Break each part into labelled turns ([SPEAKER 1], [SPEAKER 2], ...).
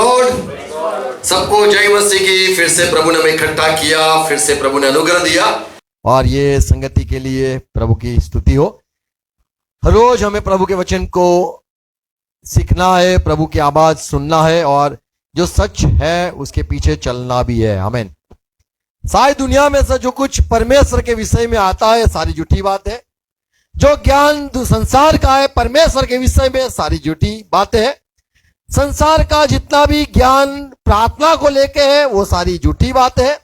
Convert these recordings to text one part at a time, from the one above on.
[SPEAKER 1] Lord. सबको जय मसीह की। फिर से प्रभु ने हमें इकट्ठा किया, फिर से प्रभु ने अनुग्रह दिया और ये संगति के लिए प्रभु की स्तुति हो। हर रोज हमें प्रभु के वचन को सीखना है, प्रभु की आवाज सुनना है और जो सच है उसके पीछे चलना भी है। आमीन। सारी दुनिया में से जो कुछ परमेश्वर के विषय में आता है सारी झूठी बात है। जो ज्ञान संसार का है परमेश्वर के विषय में सारी झूठी बातें है। संसार का जितना भी ज्ञान प्रार्थना को लेके है वो सारी झूठी बातें है।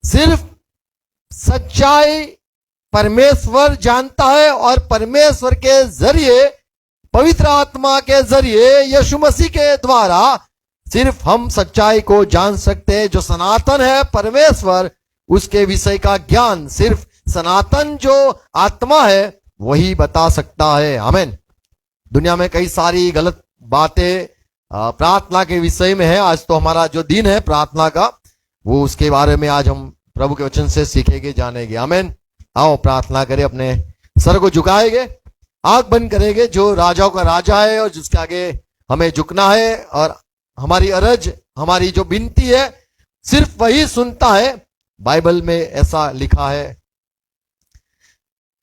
[SPEAKER 1] सिर्फ सच्चाई परमेश्वर जानता है और परमेश्वर के जरिए, पवित्र आत्मा के जरिए, यीशु मसीह के द्वारा सिर्फ हम सच्चाई को जान सकते हैं। जो सनातन है परमेश्वर, उसके विषय का ज्ञान सिर्फ सनातन जो आत्मा है वही बता सकता है। आमीन। दुनिया में कई सारी गलत बातें प्रार्थना के विषय में है। आज तो हमारा जो दिन है प्रार्थना का, वो उसके बारे में आज हम प्रभु के वचन से सीखेंगे, जानेंगे। आमीन। आओ प्रार्थना करें, अपने सर को झुकाएंगे, आंख बंद करेंगे। जो राजाओं का राजा है और जिसके आगे हमें झुकना है और हमारी अरज, हमारी जो विनती है सिर्फ वही सुनता है। बाइबल में ऐसा लिखा है,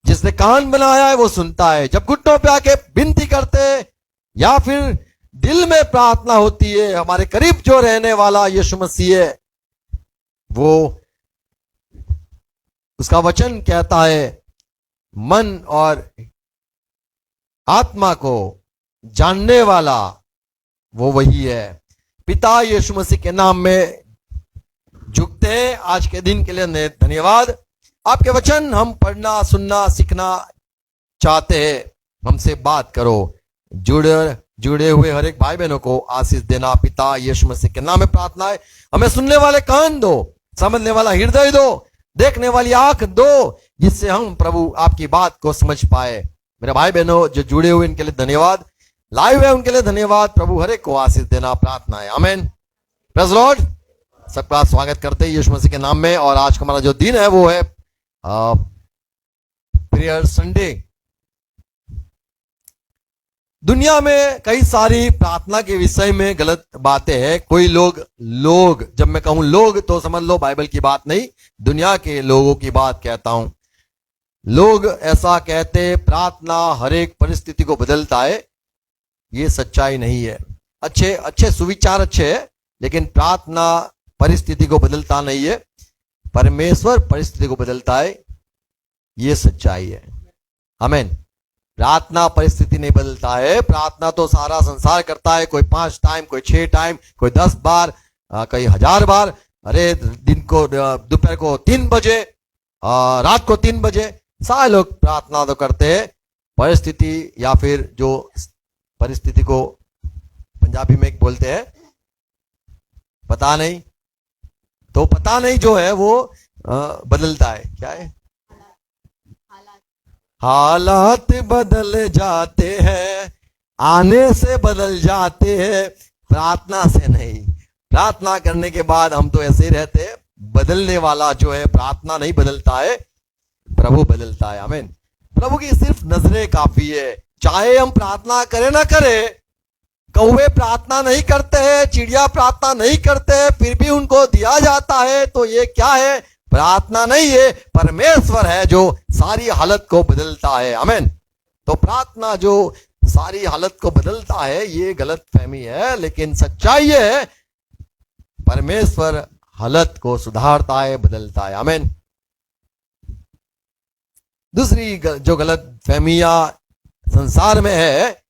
[SPEAKER 1] जिसने कान बनाया है वो सुनता है। जब घुटनों पे आके विनती करते या फिर दिल में प्रार्थना होती है, हमारे करीब जो रहने वाला यीशु मसीह है, वो उसका वचन कहता है मन और आत्मा को जानने वाला वो वही है। पिता यीशु मसीह के नाम में झुकते हैं। आज के दिन के लिए धन्यवाद। आपके वचन हम पढ़ना, सुनना, सीखना चाहते हैं। हमसे बात करो। जुड़े हुए हर एक भाई बहनों को आशीष देना पिता यीशु मसीह के नाम में प्रार्थना है। हमें सुनने वाले कान दो, समझने वाला हृदय दो, देखने वाली आंख दो, जिससे हम प्रभु आपकी बात को समझ पाए। मेरे भाई बहनों जो जुड़े हुए इनके लिए धन्यवाद, लाइव है उनके लिए धन्यवाद। प्रभु हर एक को आशीष देना प्रार्थना है। आमीन। Praise Lord. सबका स्वागत करते हैं यीशु मसीह के नाम में। और आज का हमारा जो दिन है वो है प्रेयर संडे। दुनिया में कई सारी प्रार्थना के विषय में गलत बातें हैं। कोई लोग जब मैं कहूं लोग तो समझ लो बाइबल की बात नहीं, दुनिया के लोगों की बात कहता हूं। लोग ऐसा कहते प्रार्थना हर एक परिस्थिति को बदलता है। ये सच्चाई नहीं है। अच्छे सुविचार अच्छे हैं, लेकिन प्रार्थना परिस्थिति को बदलता नहीं है। परमेश्वर परिस्थिति को बदलता है, ये सच्चाई है। आमीन। प्रार्थना परिस्थिति नहीं बदलता है। प्रार्थना तो सारा संसार करता है। कोई 5 टाइम, कोई 6 टाइम, कोई 10 बार, कोई 1000 बार। अरे दिन को, दोपहर को 3 बजे, रात को 3 बजे, सारे लोग प्रार्थना तो करते हैं। परिस्थिति या फिर जो परिस्थिति को पंजाबी में बोलते हैं पता नहीं, तो पता नहीं जो है वो बदलता है। क्या है? हालात बदल जाते हैं, आने से बदल जाते हैं, प्रार्थना से नहीं। प्रार्थना करने के बाद हम तो ऐसे ही रहते हैं। बदलने वाला जो है, प्रार्थना नहीं बदलता है, प्रभु बदलता है। आमीन। प्रभु की सिर्फ नजरें काफी है। चाहे हम प्रार्थना करें ना करें, कौवे प्रार्थना नहीं करते हैं, चिड़िया प्रार्थना नहीं करते हैं, फिर भी उनको दिया जाता है। तो ये क्या है? प्रार्थना नहीं है, परमेश्वर है जो सारी हालत को बदलता है। आमीन। तो प्रार्थना जो सारी हालत को बदलता है ये गलत फहमी है, लेकिन सच्चाई है परमेश्वर हालत को सुधारता है, बदलता है। आमीन। दूसरी जो गलत फहमियां संसार में है,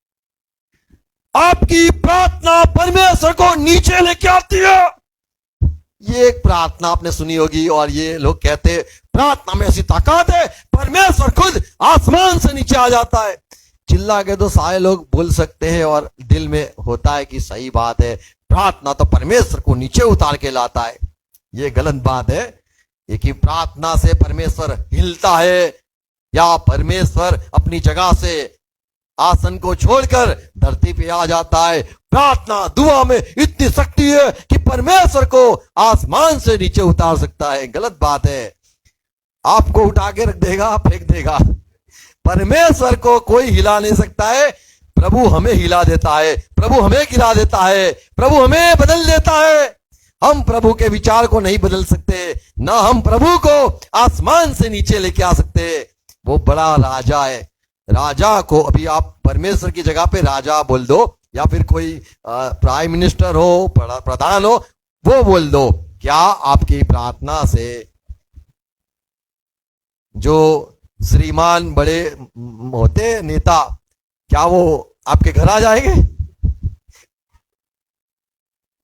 [SPEAKER 1] आपकी प्रार्थना परमेश्वर को नीचे लेके आती है। ये एक प्रार्थना आपने सुनी होगी और ये लोग कहते हैं प्रार्थना में ऐसी ताकत है, परमेश्वर खुद आसमान से नीचे आ जाता है। चिल्ला के तो सारे लोग बोल सकते हैं और दिल में होता है कि सही बात है, प्रार्थना तो परमेश्वर को नीचे उतार के लाता है। ये गलत बात है। ये कि प्रार्थना से परमेश्वर हिलता है या परमेश्वर अपनी जगह से आसन को छोड़कर धरती पे आ जाता है। प्रार्थना दुआ में इतनी शक्ति है कि परमेश्वर को आसमान से नीचे उतार सकता है। गलत बात है। आपको उठा के रख देगा, फेंक देगा। परमेश्वर को कोई हिला नहीं सकता है। प्रभु हमें हिला देता है, प्रभु हमें गिरा देता है, प्रभु हमें बदल देता है। हम प्रभु के विचार को नहीं बदल सकते, ना हम प्रभु को आसमान से नीचे लेके आ सकते। वो बड़ा राजा है। राजा को अभी आप परमेश्वर की जगह पे राजा बोल दो, या फिर कोई प्राइम मिनिस्टर हो, प्रधान हो, वो बोल दो। क्या आपकी प्रार्थना से जो श्रीमान बड़े होते नेता, क्या वो आपके घर आ जाएंगे?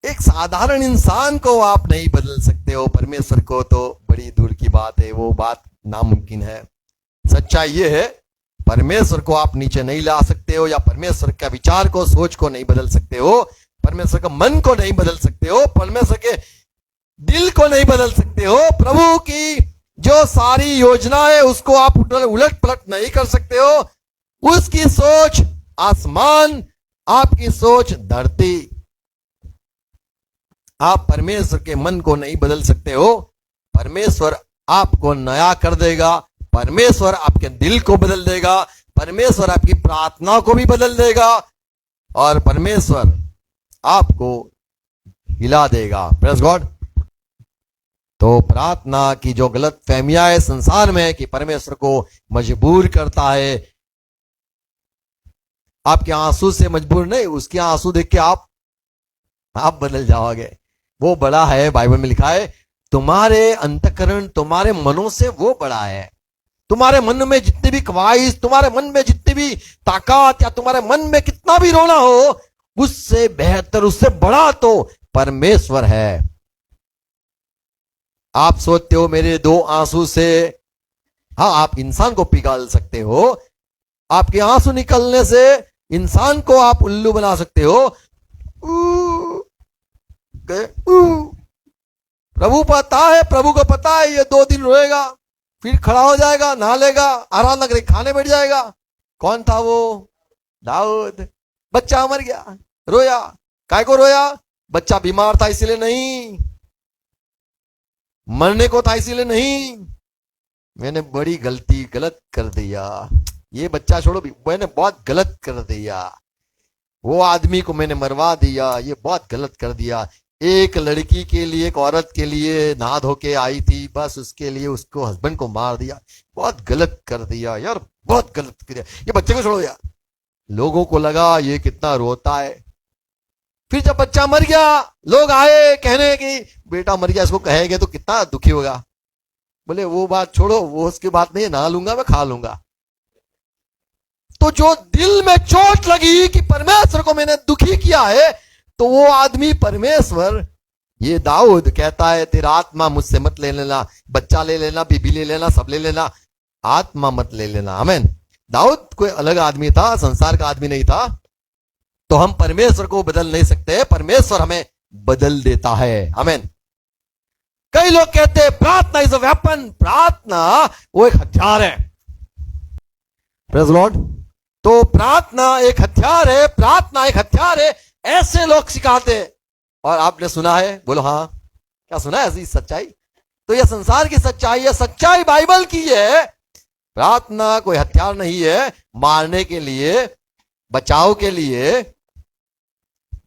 [SPEAKER 1] एक साधारण इंसान को आप नहीं बदल सकते हो, परमेश्वर को तो बड़ी दूर की बात है, वो बात नामुमकिन है। सच्चाई ये है, परमेश्वर को आप नीचे नहीं ला सकते हो, या परमेश्वर का विचार को, सोच को नहीं बदल सकते हो, परमेश्वर का मन को नहीं बदल सकते हो, परमेश्वर के दिल को नहीं बदल सकते हो। प्रभु की जो सारी योजना है उसको आप उलट पलट नहीं कर सकते हो। उसकी सोच आसमान, आपकी सोच धरती। आप परमेश्वर के मन को नहीं बदल सकते हो। परमेश्वर आपको नया कर देगा, परमेश्वर आपके दिल को बदल देगा, परमेश्वर आपकी प्रार्थना को भी बदल देगा, और परमेश्वर आपको हिला देगा। Praise God. तो प्रार्थना की जो गलत फहमियां है संसार में कि परमेश्वर को मजबूर करता है, आपके आंसू से मजबूर नहीं, उसके आंसू देख के आप बदल जाओगे। वो बड़ा है, बाइबल में लिखा है, तुम्हारे अंतःकरण, तुम्हारे मनों से वो बड़ा है। तुम्हारे मन में जितनी भी ख्वाहिश, तुम्हारे मन में जितनी भी ताकत, या तुम्हारे मन में कितना भी रोना हो, उससे बेहतर, उससे बड़ा तो परमेश्वर है। आप सोचते हो मेरे दो आंसू से, हाँ, आप इंसान को पिघाल सकते हो, आपके आंसू निकलने से इंसान को आप उल्लू बना सकते हो। प्रभु पता है, प्रभु को पता है ये 2 दिन रोएगा, फिर खड़ा हो जाएगा, नहा लेगा, आराम लग रही, खाने बैठ जाएगा। कौन था वो? दाऊद। बच्चा मर गया, रोया। काय को रोया? बच्चा बीमार था इसलिए नहीं, मरने को था इसीलिए नहीं। मैंने बड़ी गलत कर दिया, ये बच्चा छोड़ो, मैंने बहुत गलत कर दिया, वो आदमी को मैंने मरवा दिया, ये बहुत गलत कर दिया। एक लड़की के लिए, एक औरत के लिए नहा धो के आई थी, बस उसके लिए उसको हस्बैंड को मार दिया, बहुत गलत कर दिया यार, बहुत गलत कर दिया, ये बच्चे को छोड़ो यार। लोगों को लगा ये कितना रोता है। फिर जब बच्चा मर गया, लोग आए कहने कि बेटा मर गया, इसको कहेंगे तो कितना दुखी होगा। बोले वो बात छोड़ो, वो उसकी बात नहीं है, नहा लूंगा मैं, खा लूंगा। तो जो दिल में चोट लगी कि परमेश्वर को मैंने दुखी किया है, तो वो आदमी परमेश्वर, ये दाऊद कहता है तेरा आत्मा मुझसे मत ले लेना, बच्चा ले लेना, बीबी ले लेना, सब ले लेना, आत्मा मत ले लेना। आमीन। दाऊद कोई अलग आदमी था, संसार का आदमी नहीं था। तो हम परमेश्वर को बदल नहीं सकते, परमेश्वर हमें बदल देता है। आमीन। कई लोग कहते हैं प्रार्थना इज अ वेपन, प्रार्थना वो एक हथियार है। Praise Lord. तो प्रार्थना एक हथियार है, प्रार्थना एक हथियार है, ऐसे लोग सिखाते हैं। और आपने सुना है? बोलो हाँ, क्या सुना है ऐसी सच्चाई? तो यह संसार की सच्चाई है, सच्चाई बाइबल की है। प्रार्थना कोई हथियार नहीं है मारने के लिए, बचाव के लिए।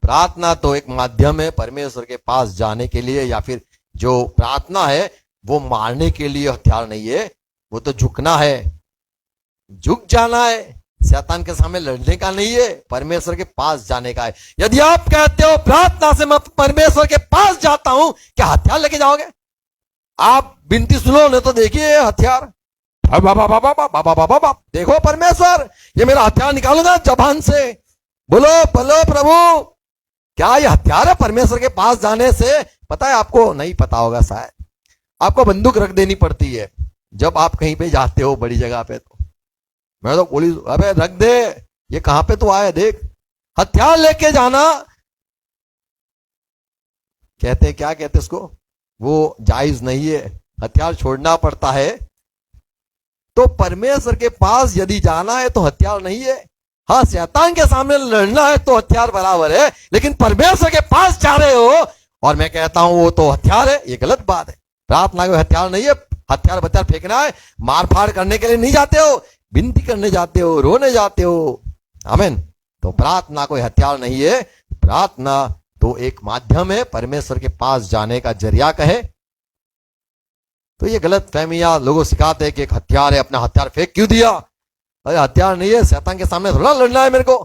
[SPEAKER 1] प्रार्थना तो एक माध्यम है परमेश्वर के पास जाने के लिए, या फिर जो प्रार्थना है वो मारने के लिए हथियार नहीं है, वो तो झुकना है, झुक जाना है, शैतान के सामने लड़ने का नहीं है, परमेश्वर के पास जाने का है। यदि आप कहते हो प्रार्थना से मैं परमेश्वर के पास जाता हूं, क्या हथियार लेके जाओगे? आप विनती सुनो नहीं तो देखिए हथियार, बाबा देखो परमेश्वर, ये मेरा हथियार निकालूंगा जबान से, बोलो बोलो प्रभु, क्या ये हथियार है परमेश्वर के पास जाने से? पता है आपको? नहीं पता होगा शायद। आपको बंदूक रख देनी पड़ती है जब आप कहीं पे जाते हो बड़ी जगह पे। तो मैं तो पुलिस, अबे रख दे, ये कहां पे तो आया देख। हथियार लेके जाना कहते, क्या कहते उसको, वो जायज नहीं है, हथियार छोड़ना पड़ता है। तो परमेश्वर के पास यदि जाना है तो हथियार नहीं है। हाँ, शैतान के सामने लड़ना है तो हथियार बराबर है, लेकिन परमेश्वर के पास जा रहे हो और मैं कहता हूं वो तो हथियार है, ये गलत बात है। प्रार्थना कोई हथियार नहीं है, हथियार बत्यार फेंकना है, मार फाड़ करने के लिए नहीं जाते हो, विनती करने जाते हो, रोने जाते हो। आमीन। तो प्रार्थना कोई हथियार नहीं है, प्रार्थना तो एक माध्यम है, परमेश्वर के पास जाने का जरिया कहे। तो ये गलत फहमियां लोगों सिखाते हैं कि एक हथियार है, अपना हथियार फेंक क्यों दिया? अरे हथियार नहीं है, शैतान के सामने थोड़ा लड़ना है मेरे को,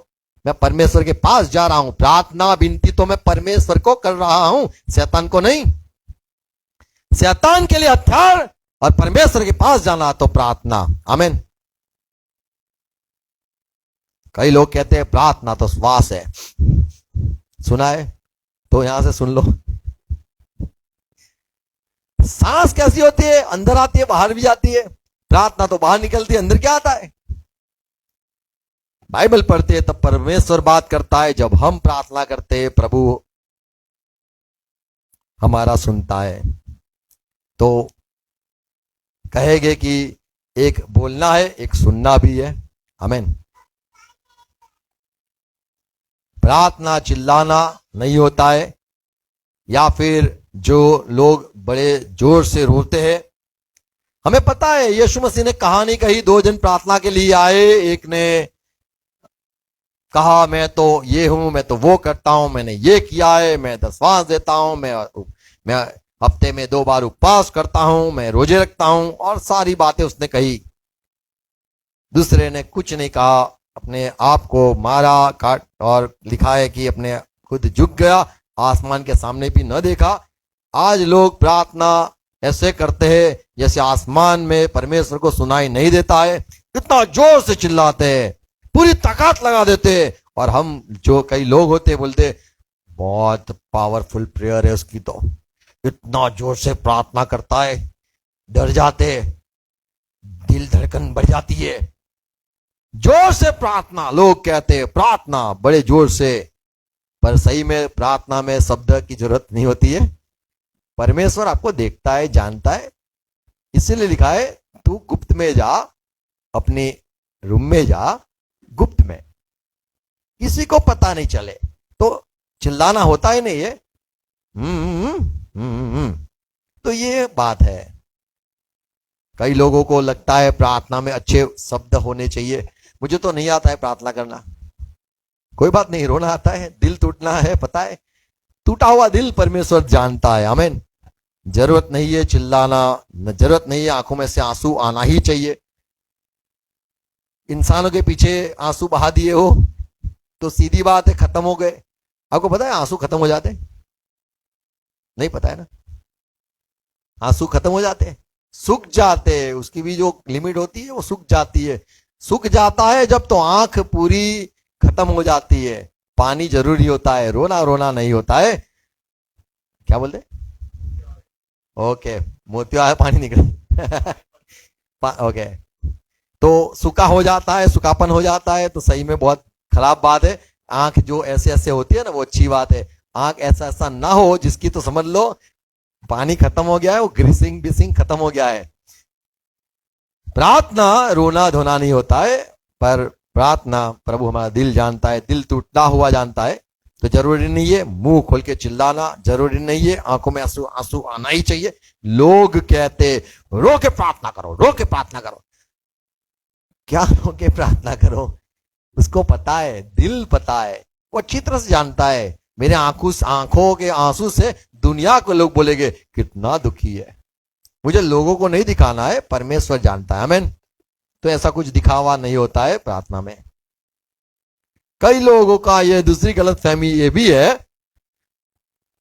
[SPEAKER 1] मैं परमेश्वर के पास जा रहा हूं, प्रार्थना विनती तो मैं परमेश्वर को कर रहा हूं, शैतान को नहीं। शैतान के लिए हथियार और परमेश्वर के पास जाना तो प्रार्थना। आमीन। कई लोग कहते हैं प्रार्थना तो श्वास है, सुना है तो यहां से सुन लो। सांस कैसी होती है? अंदर आती है, बाहर भी जाती है। प्रार्थना तो बाहर निकलती है, अंदर क्या आता है? बाइबल पढ़ते हैं तब परमेश्वर बात करता है, जब हम प्रार्थना करते हैं प्रभु हमारा सुनता है। तो कहेंगे कि एक बोलना है, एक सुनना भी है। आमीन। प्रार्थना चिल्लाना नहीं होता है, या फिर जो लोग बड़े जोर से रोते हैं। हमें पता है यीशु मसीह ने कहानी कही, दो जन प्रार्थना के लिए आए, एक ने कहा मैं तो ये हूं, मैं तो वो करता हूं, मैंने ये किया है, मैं दशवांश देता हूं, मैं हफ्ते में 2 बार उपवास करता हूं, मैं रोजे रखता हूं, और सारी बातें उसने कही। दूसरे ने कुछ नहीं कहा, अपने आप को मारा काट, और लिखा है कि अपने खुद झुक गया, आसमान के सामने भी न देखा। आज लोग प्रार्थना ऐसे करते हैं जैसे आसमान में परमेश्वर को सुनाई नहीं देता है, इतना जोर से चिल्लाते हैं, पूरी ताकत लगा देते हैं, और हम जो कई लोग होते बोलते बहुत पावरफुल प्रेयर है उसकी, तो इतना जोर से प्रार्थना करता है, डर जाते, दिल धड़कन बढ़ जाती है। जोर से प्रार्थना, लोग कहते हैं प्रार्थना बड़े जोर से, पर सही में प्रार्थना में शब्द की जरूरत नहीं होती है। परमेश्वर आपको देखता है, जानता है, इसीलिए लिखा है तू गुप्त में जा, अपने रूम में जा, गुप्त में, किसी को पता नहीं चले। तो चिल्लाना होता ही नहीं है। तो ये बात है। कई लोगों को लगता है प्रार्थना में अच्छे शब्द होने चाहिए। मुझे तो नहीं आता है प्रार्थना करना, कोई बात नहीं, रोना आता है, दिल टूटना है, पता है, टूटा हुआ दिल परमेश्वर जानता है। आमीन। जरूरत नहीं है चिल्लाना, जरूरत नहीं है आंखों में से आंसू आना ही चाहिए। इंसानों के पीछे आंसू बहा दिए हो तो सीधी बात है खत्म हो गए। आपको पता है आंसू खत्म हो जाते? नहीं पता है ना? आंसू खत्म हो जाते हैं, सूख जाते हैं, उसकी भी जो लिमिट होती है वो सूख जाती है। सूख जाता है जब तो आंख पूरी खत्म हो जाती है। पानी जरूरी होता है, रोना रोना नहीं होता है। क्या बोलते? ओके, मोतिया है पानी निकले। ओके, तो सूखा हो जाता है, सूखापन हो जाता है, तो सही में बहुत खराब बात है। आंख जो ऐसे ऐसे होती है ना, वो अच्छी बात है। आंख ऐसा ऐसा ना हो जिसकी तो समझ लो पानी खत्म हो गया है, वो ग्रीसिंग बिसिंग खत्म हो गया है। प्रार्थना रोना धोना नहीं होता है, पर प्रार्थना प्रभु हमारा दिल जानता है, दिल टूटता हुआ जानता है। तो जरूरी नहीं है मुंह खोल के चिल्लाना, जरूरी नहीं है आंखों में आंसू आंसू आना ही चाहिए। लोग कहते रो के प्रार्थना करो, रो के प्रार्थना करो। क्या रो के प्रार्थना करो? उसको पता है, दिल पता है, वो अच्छी तरह से जानता है। मेरे आंखों के आंसू से दुनिया को लोग बोलेंगे कितना दुखी है। मुझे लोगों को नहीं दिखाना है, परमेश्वर जानता है। आमीन। तो ऐसा कुछ दिखावा नहीं होता है प्रार्थना में। कई लोगों का ये दूसरी गलत फहमी ये भी है,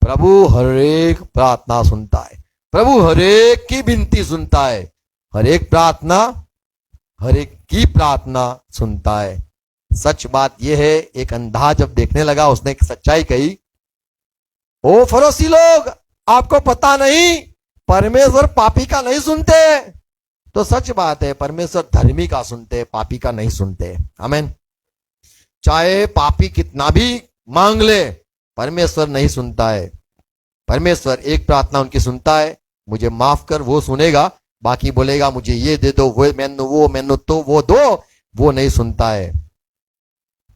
[SPEAKER 1] प्रभु हर एक प्रार्थना सुनता है, प्रभु हर एक की विनती सुनता है, हर एक प्रार्थना, हर एक की प्रार्थना सुनता है। सच बात यह है, एक अंधा जब देखने लगा उसने एक सच्चाई कही, ओ फरोसी लोग, आपको पता नहीं परमेश्वर पापी का नहीं सुनते। तो सच बात है, परमेश्वर धर्मी का सुनते, पापी का नहीं सुनते। आमीन। चाहे पापी कितना भी मांग ले, परमेश्वर नहीं सुनता है। परमेश्वर एक प्रार्थना उनकी सुनता है, मुझे माफ कर, वो सुनेगा। बाकी बोलेगा मुझे ये दे दो, वो मैनू तो वो दो, वो नहीं सुनता है।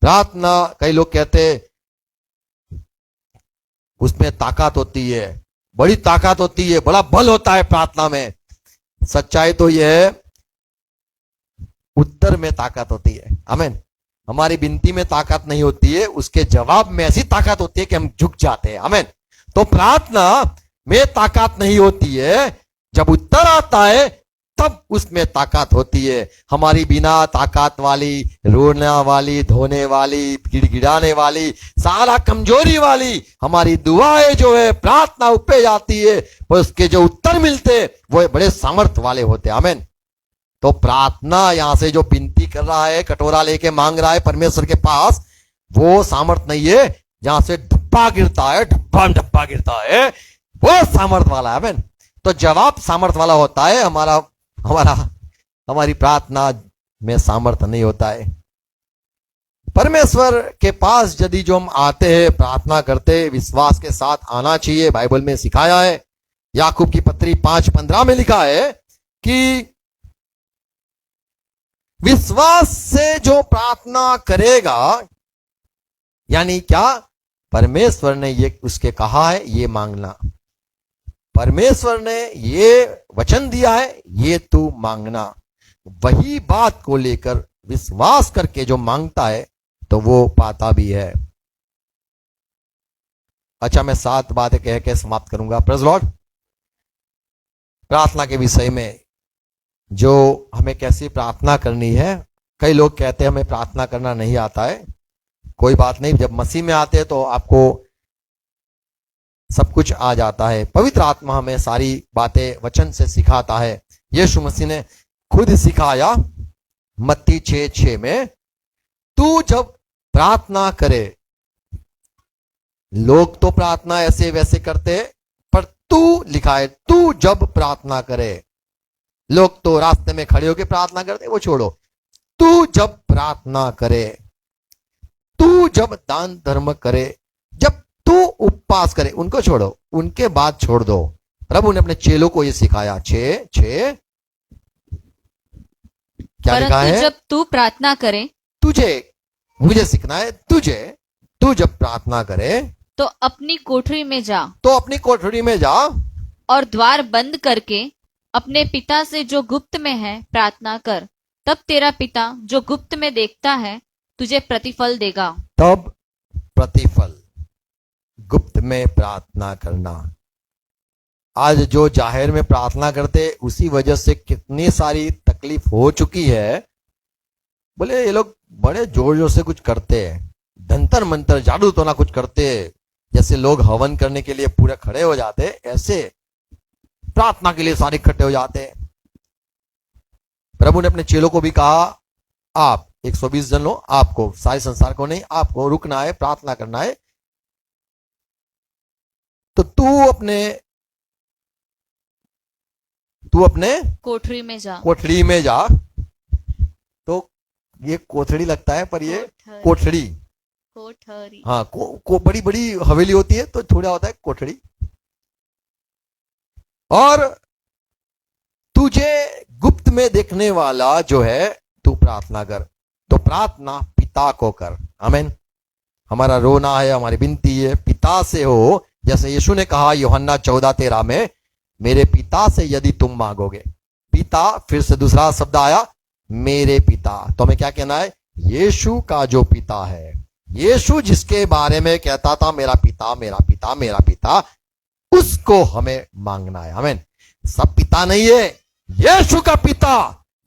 [SPEAKER 1] प्रार्थना कई लोग कहते उसमें ताकत होती है, बड़ी ताकत होती है, बड़ा बल होता है प्रार्थना में। सच्चाई तो यह है उत्तर में ताकत होती है। आमीन। हमारी विनती में ताकत नहीं होती है, उसके जवाब में ऐसी ताकत होती है कि हम झुक जाते हैं। आमीन। तो प्रार्थना में ताकत नहीं होती है, जब उत्तर आता है तब उसमें ताकत होती है। हमारी बिना ताकत वाली, रोना वाली, धोने वाली, गिड़गिड़ाने वाली, सारा कमजोरी वाली हमारी दुआएं जो है, प्रार्थना ऊपर जाती है, वो उसके जो उत्तर मिलते वो बड़े सामर्थ्य वाले होते हैं। आमीन। तो प्रार्थना यहां से जो विनती कर रहा है, कटोरा लेके मांग रहा है परमेश्वर के पास, वो सामर्थ नहीं है जहां से ढप्पा गिरता है, ढप्पा गिरता है, वो सामर्थ वाला है। आमीन। तो जवाब सामर्थ वाला होता है, हमारी प्रार्थना में सामर्थ नहीं होता है। परमेश्वर के पास यदि जो हम आते हैं, प्रार्थना करते, विश्वास के साथ आना चाहिए। बाइबल में सिखाया है, याकूब की पत्री 5:15 में लिखा है कि विश्वास से जो प्रार्थना करेगा, यानी क्या, परमेश्वर ने ये उसके कहा है ये मांगना, परमेश्वर ने ये वचन दिया है ये तू मांगना, वही बात को लेकर विश्वास करके जो मांगता है तो वो पाता भी है। अच्छा, मैं 7 बातें कह के समाप्त करूंगा। Praise Lord. प्रार्थना के विषय में जो हमें कैसी प्रार्थना करनी है, कई लोग कहते हैं हमें प्रार्थना करना नहीं आता है। कोई बात नहीं, जब मसीह में आते हैं तो आपको सब कुछ आ जाता है। पवित्र आत्मा हमें सारी बातें वचन से सिखाता है। यीशु मसीह ने खुद सिखाया मत्ती 6:6 में, तू जब प्रार्थना करे, लोग तो प्रार्थना ऐसे वैसे करते, पर तू लिखा है तू जब प्रार्थना करे। लोग तो रास्ते में खड़े होकर प्रार्थना करते, वो छोड़ो। तू जब प्रार्थना करे, तू जब दान धर्म करे, जब तू उपवास करे, उनको छोड़ो, उनके बाद छोड़ दो। प्रभु ने अपने चेलों को ये सिखाया। 6:6 क्या लिखा है?
[SPEAKER 2] जब तू प्रार्थना करे,
[SPEAKER 1] तुझे, मुझे सीखना है, तू जब प्रार्थना करे
[SPEAKER 2] तो अपनी कोठरी में जा, और द्वार बंद करके अपने पिता से जो गुप्त में है प्रार्थना कर, तब तेरा पिता जो गुप्त में देखता है तुझे प्रतिफल देगा।
[SPEAKER 1] तब प्रतिफल, गुप्त में प्रार्थना करना। आज जो जाहिर में प्रार्थना करते, उसी वजह से कितनी सारी तकलीफ हो चुकी है। बोले ये लोग बड़े जोर जोर से कुछ करते हैं, जंतर मंतर जादू टोना कुछ करते हैं, जैसे लोग हवन करने के लिए पूरे खड़े हो जाते, ऐसे प्रार्थना के लिए सारे इकट्ठे हो जाते हैं। प्रभु ने अपने चेलों को भी कहा, आप 120 जन लो, आपको, सारे संसार को नहीं, आपको रुकना है, प्रार्थना करना है। तो तू अपने
[SPEAKER 2] कोठरी में जा,
[SPEAKER 1] तो ये कोठड़ी लगता है, पर ये कोठड़ी, हाँ, बड़ी बड़ी हवेली होती है तो थोड़ा होता है कोठड़ी। और तुझे गुप्त में देखने वाला जो है, तू प्रार्थना कर। तो प्रार्थना पिता को कर। आमीन। हमारा रोना है, हमारी विनती है, पिता से हो। जैसे यीशु ने कहा यूहन्ना 14:13 में, मेरे पिता से यदि तुम मांगोगे। पिता, फिर से दूसरा शब्द आया, मेरे पिता। तो हमें क्या कहना है? यीशु का जो पिता है, यीशु जिसके बारे में कहता था मेरा पिता, मेरा पिता, मेरा पिता, उसको हमें मांगना है। आमीन। सब पिता नहीं है, यीशु का पिता,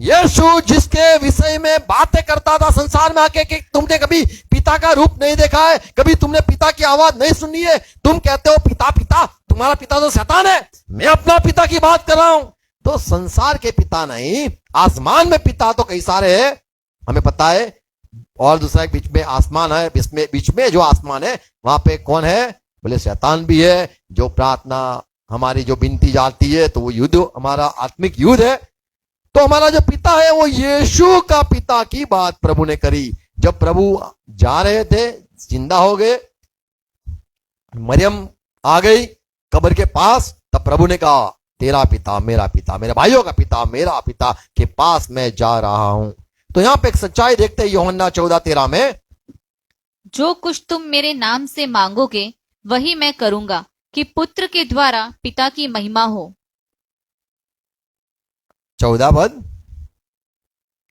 [SPEAKER 1] यीशु जिसके विषय में बातें करता था संसार में आके कि तुमने कभी पिता का रूप नहीं देखा है, कभी तुमने पिता की आवाज नहीं सुनी है, तुम कहते हो पिता पिता, तुम्हारा पिता तो शैतान है, मैं अपना पिता की बात कर रहा हूं। तो संसार के पिता नहीं, आसमान में पिता तो कई सारे हैं, हमें पता है। और दूसरा एक बीच में आसमान है, बीच में जो आसमान है वहां पे कौन है? बोले शैतान भी है। जो प्रार्थना हमारी जो विनती जाती है तो वो युद्ध, हमारा आत्मिक युद्ध है। तो हमारा जो पिता है वो यीशु का पिता की बात प्रभु ने करी। जब प्रभु जा रहे थे, जिंदा हो गए, मरियम आ गई कब्र के पास, तब प्रभु ने कहा तेरा पिता, मेरे भाइयों का पिता, मेरा पिता के पास मैं जा रहा हूं। तो यहां पे एक सच्चाई देखते हैं यूहन्ना 14:13 में,
[SPEAKER 2] जो कुछ तुम मेरे नाम से मांगोगे वही मैं करूंगा, कि पुत्र के द्वारा पिता की महिमा हो।
[SPEAKER 1] 14 पद,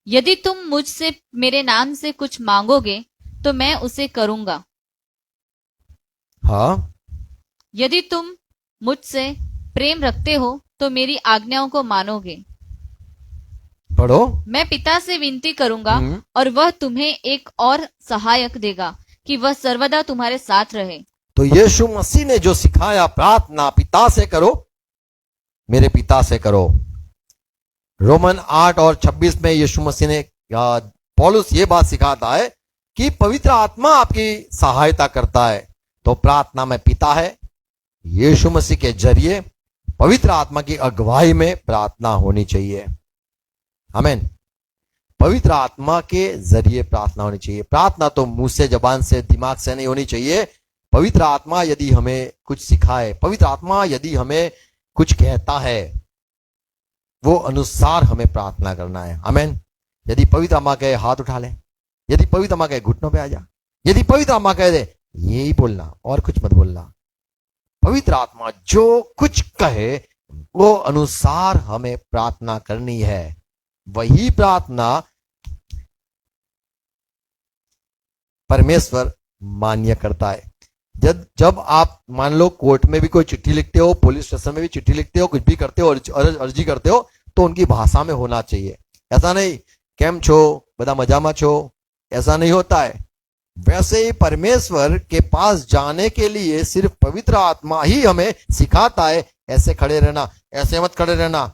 [SPEAKER 2] यदि तुम मुझसे मेरे नाम से कुछ मांगोगे तो मैं उसे करूंगा।
[SPEAKER 1] हाँ,
[SPEAKER 2] यदि तुम मुझसे प्रेम रखते हो तो मेरी आज्ञाओं को मानोगे।
[SPEAKER 1] पढ़ो।
[SPEAKER 2] मैं पिता से विनती करूंगा
[SPEAKER 1] हम्म।
[SPEAKER 2] और वह तुम्हें एक और सहायक देगा कि वह सर्वदा तुम्हारे साथ रहे।
[SPEAKER 1] तो यीशु मसीह ने जो सिखाया, प्रार्थना पिता से करो, मेरे पिता से करो। रोमन 8 और 26 में यीशु मसीह ने पौलुस ये बात सिखाता है कि पवित्र आत्मा आपकी सहायता करता है। तो प्रार्थना में पिता है, यीशु मसीह के जरिए पवित्र आत्मा की अगुवाई में प्रार्थना होनी चाहिए। आमीन। पवित्र आत्मा के जरिए प्रार्थना होनी चाहिए। प्रार्थना तो मुंह से, जबान से, दिमाग से नहीं होनी चाहिए। पवित्र आत्मा यदि हमें कुछ सिखाए, पवित्र आत्मा यदि हमें कुछ कहता है, वो अनुसार हमें प्रार्थना करना है। आमीन। यदि पवित्र आत्मा कहे हाथ उठा ले, यदि पवित्र आत्मा कहे घुटनों पे आ जा, यदि पवित्र आत्मा कह दे यही बोलना और कुछ मत बोलना, पवित्र आत्मा जो कुछ कहे वो अनुसार हमें प्रार्थना करनी है। वही प्रार्थना परमेश्वर मान्य करता है। जब आप मान लो कोर्ट में भी कोई चिट्ठी लिखते हो, पुलिस स्टेशन में भी चिट्ठी लिखते हो, कुछ भी करते हो, अर्जी करते हो, तो उनकी भाषा में होना चाहिए। ऐसा नहीं केम छो बदा मजामा छो, ऐसा नहीं होता है। वैसे ही परमेश्वर के पास जाने के लिए सिर्फ पवित्र आत्मा ही हमें सिखाता है, ऐसे खड़े रहना, ऐसे मत खड़े रहना।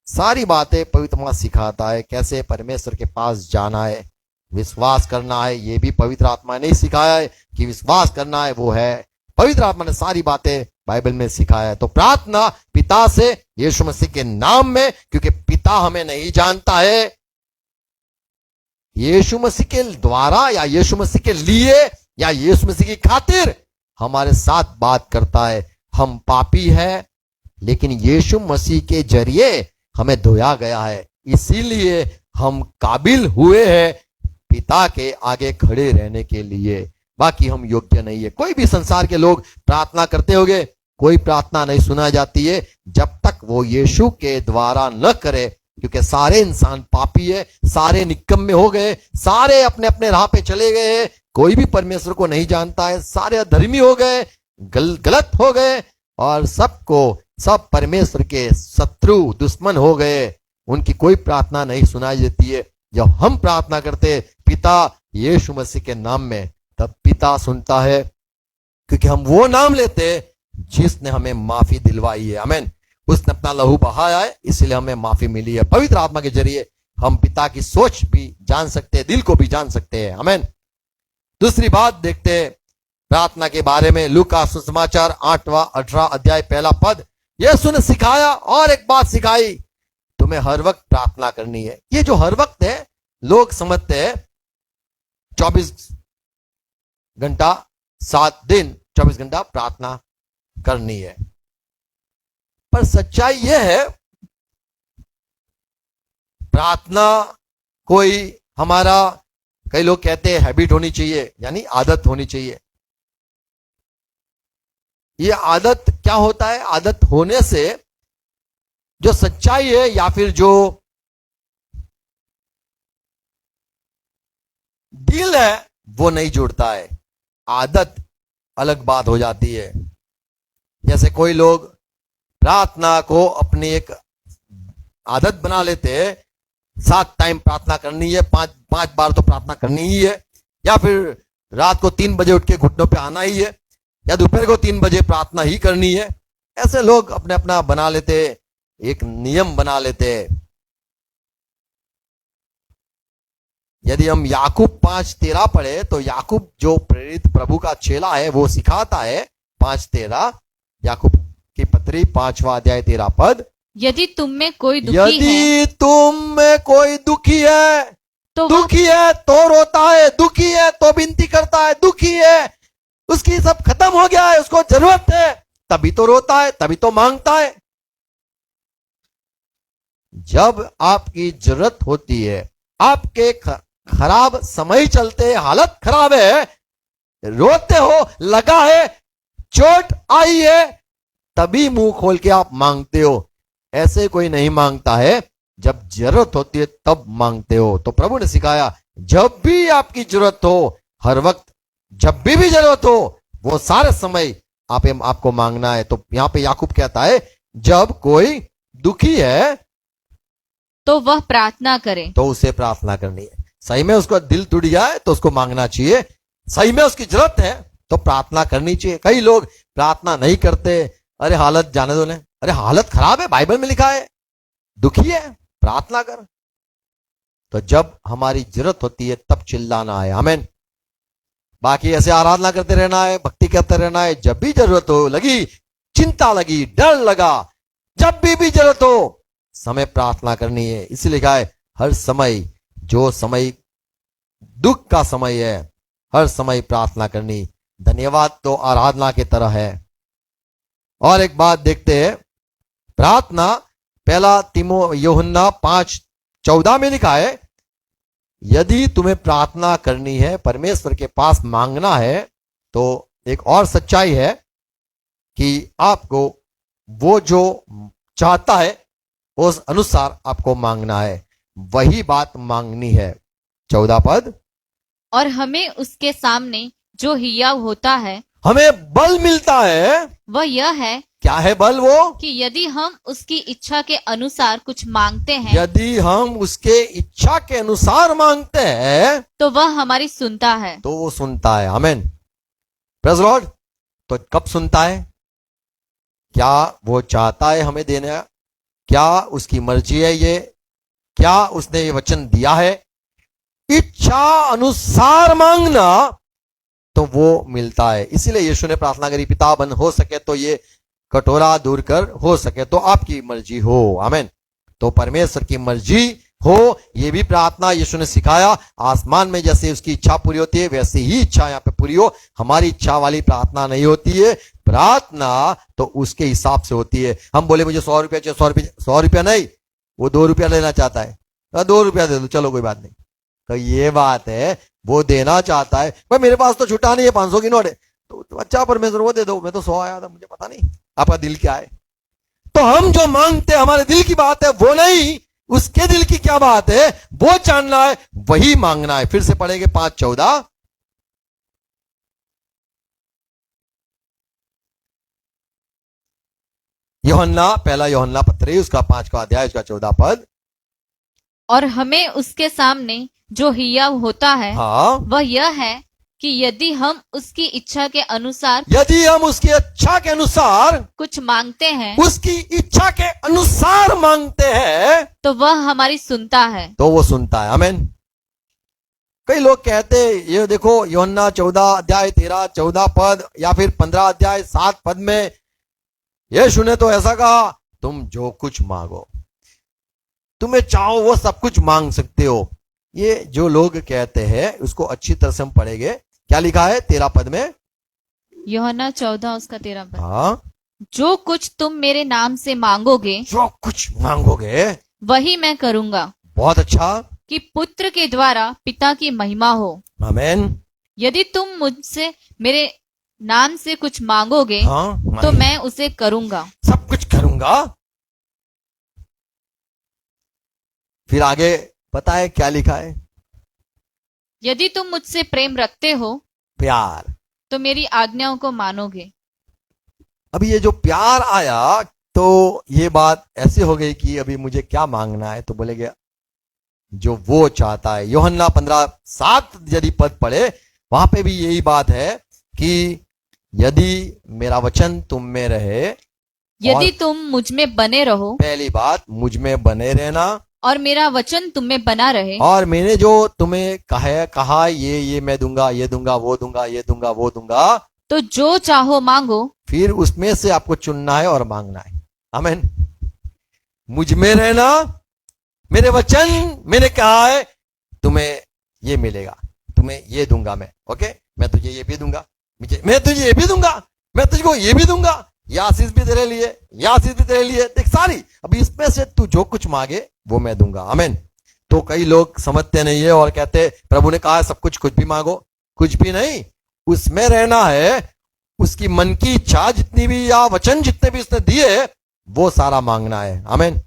[SPEAKER 1] सारी बातें पवित्र आत्मा सिखाता है, कैसे परमेश्वर के पास जाना है, विश्वास करना है। ये भी पवित्र आत्मा ने सिखाया है कि विश्वास करना है, वो है पवित्र आत्मा ने सारी बातें बाइबल में सिखाया है। तो प्रार्थना पिता से यीशु मसीह के नाम में, क्योंकि पिता हमें नहीं जानता है, यीशु मसीह के द्वारा या यीशु मसीह के लिए या यीशु मसीह की खातिर हमारे साथ बात करता है। हम पापी है, लेकिन यीशु मसीह के जरिए हमें धोया गया है, इसीलिए हम काबिल हुए हैं पिता के आगे खड़े रहने के लिए। बाकी हम योग्य नहीं है। कोई भी संसार के लोग प्रार्थना करते होंगे, कोई प्रार्थना नहीं सुना जाती है जब तक वो यीशु के द्वारा न करे, क्योंकि सारे इंसान पापी है, सारे निकम्मे हो गए, सारे अपने अपने राह पे चले गए हैं, कोई भी परमेश्वर को नहीं जानता है, सारे अधर्मी हो गए, गलत हो गए, और सब परमेश्वर के शत्रु दुश्मन हो गए। उनकी कोई प्रार्थना नहीं सुनाई देती है। जब हम प्रार्थना करते पिता यीशु मसीह के नाम में, तब पिता सुनता है, क्योंकि हम वो नाम लेते जिसने हमें माफी दिलवाई है। आमीन। उसने अपना लहू बहाया है, इसलिए हमें माफी मिली है। पवित्र आत्मा के जरिए हम पिता की सोच भी जान सकते हैं, दिल को भी जान सकते हैं। आमीन। दूसरी बात देखते हैं प्रार्थना के बारे में। लूका सुसमाचार 8वां 18 अध्याय 1 पद। यीशु ने सिखाया और एक बात सिखाई, तुम्हें हर वक्त प्रार्थना करनी है। ये जो हर वक्त है, लोग समझते हैं 24 घंटा 7 दिन 24 घंटा प्रार्थना करनी है, पर सच्चाई यह है प्रार्थना कोई हमारा, कई लोग कहते हैं हैबिट होनी चाहिए, यानी आदत होनी चाहिए। ये आदत क्या होता है? आदत होने से जो सच्चाई है या फिर जो दिल है वो नहीं जुड़ता है। आदत अलग बात हो जाती है। जैसे कोई लोग प्रार्थना को अपनी एक आदत बना लेते हैं, 7 टाइम प्रार्थना करनी है, 5 बार तो प्रार्थना करनी ही है, या फिर रात को 3 बजे उठ के घुटनों पे आना ही है, या दोपहर को 3 बजे प्रार्थना ही करनी है। ऐसे लोग अपने अपना बना लेते, एक नियम बना लेते। यदि हम याकूब 5:13 पढ़े तो याकूब जो प्रेरित प्रभु का चेला है वो सिखाता है 5:13, याकूब की पत्री 5वां अध्याय 13 पद।
[SPEAKER 2] यदि तुम में कोई दुखी
[SPEAKER 1] यदि
[SPEAKER 2] है
[SPEAKER 1] तुम में कोई दुखी है,
[SPEAKER 2] तो
[SPEAKER 1] दुखी है तो रोता है, दुखी है तो विनती करता है, दुखी है उसकी सब खत्म हो गया है, उसको जरूरत है, तभी तो रोता है, तभी तो मांगता है। जब आपकी जरूरत होती है, आपके खराब समय चलते, हालत खराब है, रोते हो, लगा है, चोट आई है, तभी मुंह खोल के आप मांगते हो। ऐसे कोई नहीं मांगता है जब जरूरत होती है तब मांगते हो। तो प्रभु ने सिखाया जब भी आपकी जरूरत हो, हर वक्त जब भी जरूरत हो, वो सारे समय आपको मांगना है। तो यहां पे याकूब कहता है जब कोई दुखी है
[SPEAKER 2] तो वह प्रार्थना करे।
[SPEAKER 1] तो उसे प्रार्थना करनी है। सही में उसका दिल टूट गया है तो उसको मांगना चाहिए। सही में उसकी जरूरत है तो प्रार्थना करनी चाहिए। कई लोग प्रार्थना नहीं करते, अरे हालत जाने दो ने, अरे हालत खराब है, बाइबल में लिखा है, दुखी है, प्रार्थना कर। तो जब हमारी जरूरत होती है तब चिल्लाना है, आमीन। बाकी ऐसे आराधना करते रहना है, भक्ति करते रहना है। जब भी जरूरत हो लगी, चिंता लगी, डर लगा, जब भी जरूरत हो समय प्रार्थना करनी है। इसीलिए लिखा है हर समय, जो समय दुख का समय है, हर समय प्रार्थना करनी। धन्यवाद तो आराधना की तरह है। और एक बात देखते हैं, प्रार्थना पहला यूहन्ना 5:14 में लिखा है यदि तुम्हें प्रार्थना करनी है, परमेश्वर के पास मांगना है, तो एक और सच्चाई है कि आपको वो जो चाहता है उस अनुसार आपको मांगना है, वही बात मांगनी है। 14 पद,
[SPEAKER 2] और हमें उसके सामने जो हियाव होता है
[SPEAKER 1] हमें बल मिलता है।
[SPEAKER 2] वह यह है
[SPEAKER 1] क्या है बल? वो
[SPEAKER 2] कि यदि हम उसकी इच्छा के अनुसार कुछ मांगते हैं
[SPEAKER 1] यदि हम उसके इच्छा के अनुसार मांगते हैं
[SPEAKER 2] तो वह हमारी सुनता है।
[SPEAKER 1] तो वो सुनता है, आमीन, प्रेज़ लॉर्ड। तो कब सुनता है? क्या वो चाहता है हमें देना? क्या उसकी मर्जी है ये? क्या उसने ये वचन दिया है? इच्छा अनुसार मांगना तो वो मिलता है। इसीलिए यीशु ने प्रार्थना करी, पिता बन हो सके तो ये कटोरा दूर कर, हो सके तो आपकी मर्जी हो, आमीन। तो परमेश्वर की मर्जी हो, ये भी प्रार्थना यीशु ने सिखाया। आसमान में जैसे उसकी इच्छा पूरी होती है वैसे ही इच्छा यहाँ पे पूरी हो। हमारी इच्छा वाली प्रार्थना नहीं होती है। प्रार्थना तो उसके हिसाब से होती है। हम बोले मुझे 100 रुपया चाहिए, 100 रुपया नहीं, वो 2 रुपया लेना चाहता है, 2 रुपया दे दो, चलो कोई बात नहीं। तो ये बात है, वो देना चाहता है, भाई मेरे पास तो छुट्टा नहीं है, 500 की नोट है, तो अच्छा परमेश्वर वो दे दो, मैं तो 100 आया था, मुझे पता नहीं आपका दिल क्या है। तो हम जो मांगते हैं हमारे दिल की बात है, वो नहीं, उसके दिल की क्या बात है वो जानना है, वही मांगना है। फिर से पढ़ेंगे 5:14, पहला यूहन्ना पत्री उसका 5वां अध्याय उसका 14 पद।
[SPEAKER 2] और हमें उसके सामने जो हियाव होता है
[SPEAKER 1] हाँ,
[SPEAKER 2] वह यह है कि यदि हम उसकी इच्छा के अनुसार
[SPEAKER 1] यदि हम उसकी इच्छा के अनुसार
[SPEAKER 2] कुछ मांगते हैं
[SPEAKER 1] उसकी इच्छा के अनुसार मांगते हैं
[SPEAKER 2] तो वह हमारी सुनता है।
[SPEAKER 1] तो वो सुनता है, आमीन। कई लोग कहते ये देखो यूहन्ना 14 अध्याय 13 14 पद या फिर 15 अध्याय 7 पद में यीशु ने तो ऐसा कहा तुम जो कुछ मांगो, तुम्हें चाहो वो सब कुछ मांग सकते हो। ये जो लोग कहते हैं उसको अच्छी तरह से हम पढ़ेंगे। क्या लिखा है 13 पद में?
[SPEAKER 2] यूहन्ना 14 उसका 13 पद,
[SPEAKER 1] हाँ,
[SPEAKER 2] जो कुछ तुम मेरे नाम से मांगोगे
[SPEAKER 1] जो कुछ मांगोगे
[SPEAKER 2] वही मैं करूंगा,
[SPEAKER 1] बहुत अच्छा,
[SPEAKER 2] कि पुत्र के द्वारा पिता की महिमा हो।
[SPEAKER 1] आमीन।
[SPEAKER 2] यदि तुम मुझसे मेरे नाम से कुछ मांगोगे
[SPEAKER 1] हाँ,
[SPEAKER 2] तो मैं उसे करूंगा।
[SPEAKER 1] सब कुछ करूंगा। फिर आगे पता है क्या लिखा है?
[SPEAKER 2] यदि तुम मुझसे प्रेम रखते हो
[SPEAKER 1] प्यार,
[SPEAKER 2] तो मेरी आज्ञाओं को मानोगे।
[SPEAKER 1] अभी ये जो प्यार आया तो ये बात ऐसी हो गई कि अभी मुझे क्या मांगना है, तो बोलेगे जो वो चाहता है। यूहन्ना 15:7 यदि पद पढ़े वहां पे भी यही बात है कि यदि मेरा वचन तुम में रहे,
[SPEAKER 2] यदि तुम मुझ में बने रहो
[SPEAKER 1] पहली बात मुझ में बने रहना,
[SPEAKER 2] और मेरा वचन तुम में बना रहे,
[SPEAKER 1] और मैंने जो तुम्हें कहा ये मैं दूंगा, ये दूंगा, वो दूंगा, ये दूंगा, वो दूंगा,
[SPEAKER 2] तो जो चाहो मांगो।
[SPEAKER 1] फिर उसमें से आपको चुनना है और मांगना है, आमीन। मुझ में रहना, मेरे वचन, मैंने कहा है तुम्हें ये मिलेगा, तुम्हें ये दूंगा मैं, ओके, मैं तुझे ये भी दूंगा, मैं तुझे ये भी दूंगा, मैं तुझको ये भी दूंगा, ये आशीष भी तेरे लिए, ये आशीष भी तेरे लिए, देख सारी, अभी इसमें से तू जो कुछ मांगे वो मैं दूंगा, आमीन। तो कई लोग समझते नहीं है और कहते प्रभु ने कहा है सब कुछ भी मांगो, कुछ भी नहीं, उसमें रहना है, उसकी मन की इच्छा जितनी भी या वचन जितने भी उसने दिए वो सारा मांगना है, आमीन।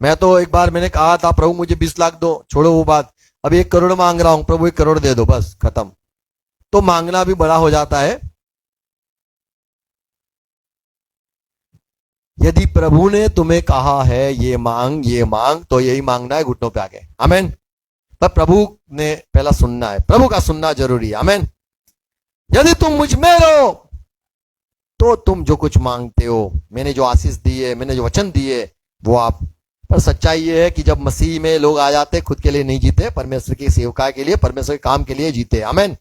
[SPEAKER 1] मैं तो एक बार मैंने कहा था प्रभु मुझे 20 लाख दो, छोड़ो वो बात, अब 1 करोड़ मांग रहा हूं, प्रभु 1 करोड़ दे दो, बस खत्म। तो मांगना भी बड़ा हो जाता है। यदि प्रभु ने तुम्हें कहा है ये मांग, तो यही मांगना है घुटनों पे आके, आमेन। पर प्रभु ने पहला सुनना है, प्रभु का सुनना जरूरी है, आमेन। यदि तुम मुझ में रहो तो तुम जो कुछ मांगते हो, मैंने जो आशीष दी है, मैंने जो वचन दिए, वो आप। पर सच्चाई ये है कि जब मसीह में लोग आ जाते, खुद के लिए नहीं जीते, परमेश्वर की सेवका के लिए, परमेश्वर के काम के लिए जीते, आमेन।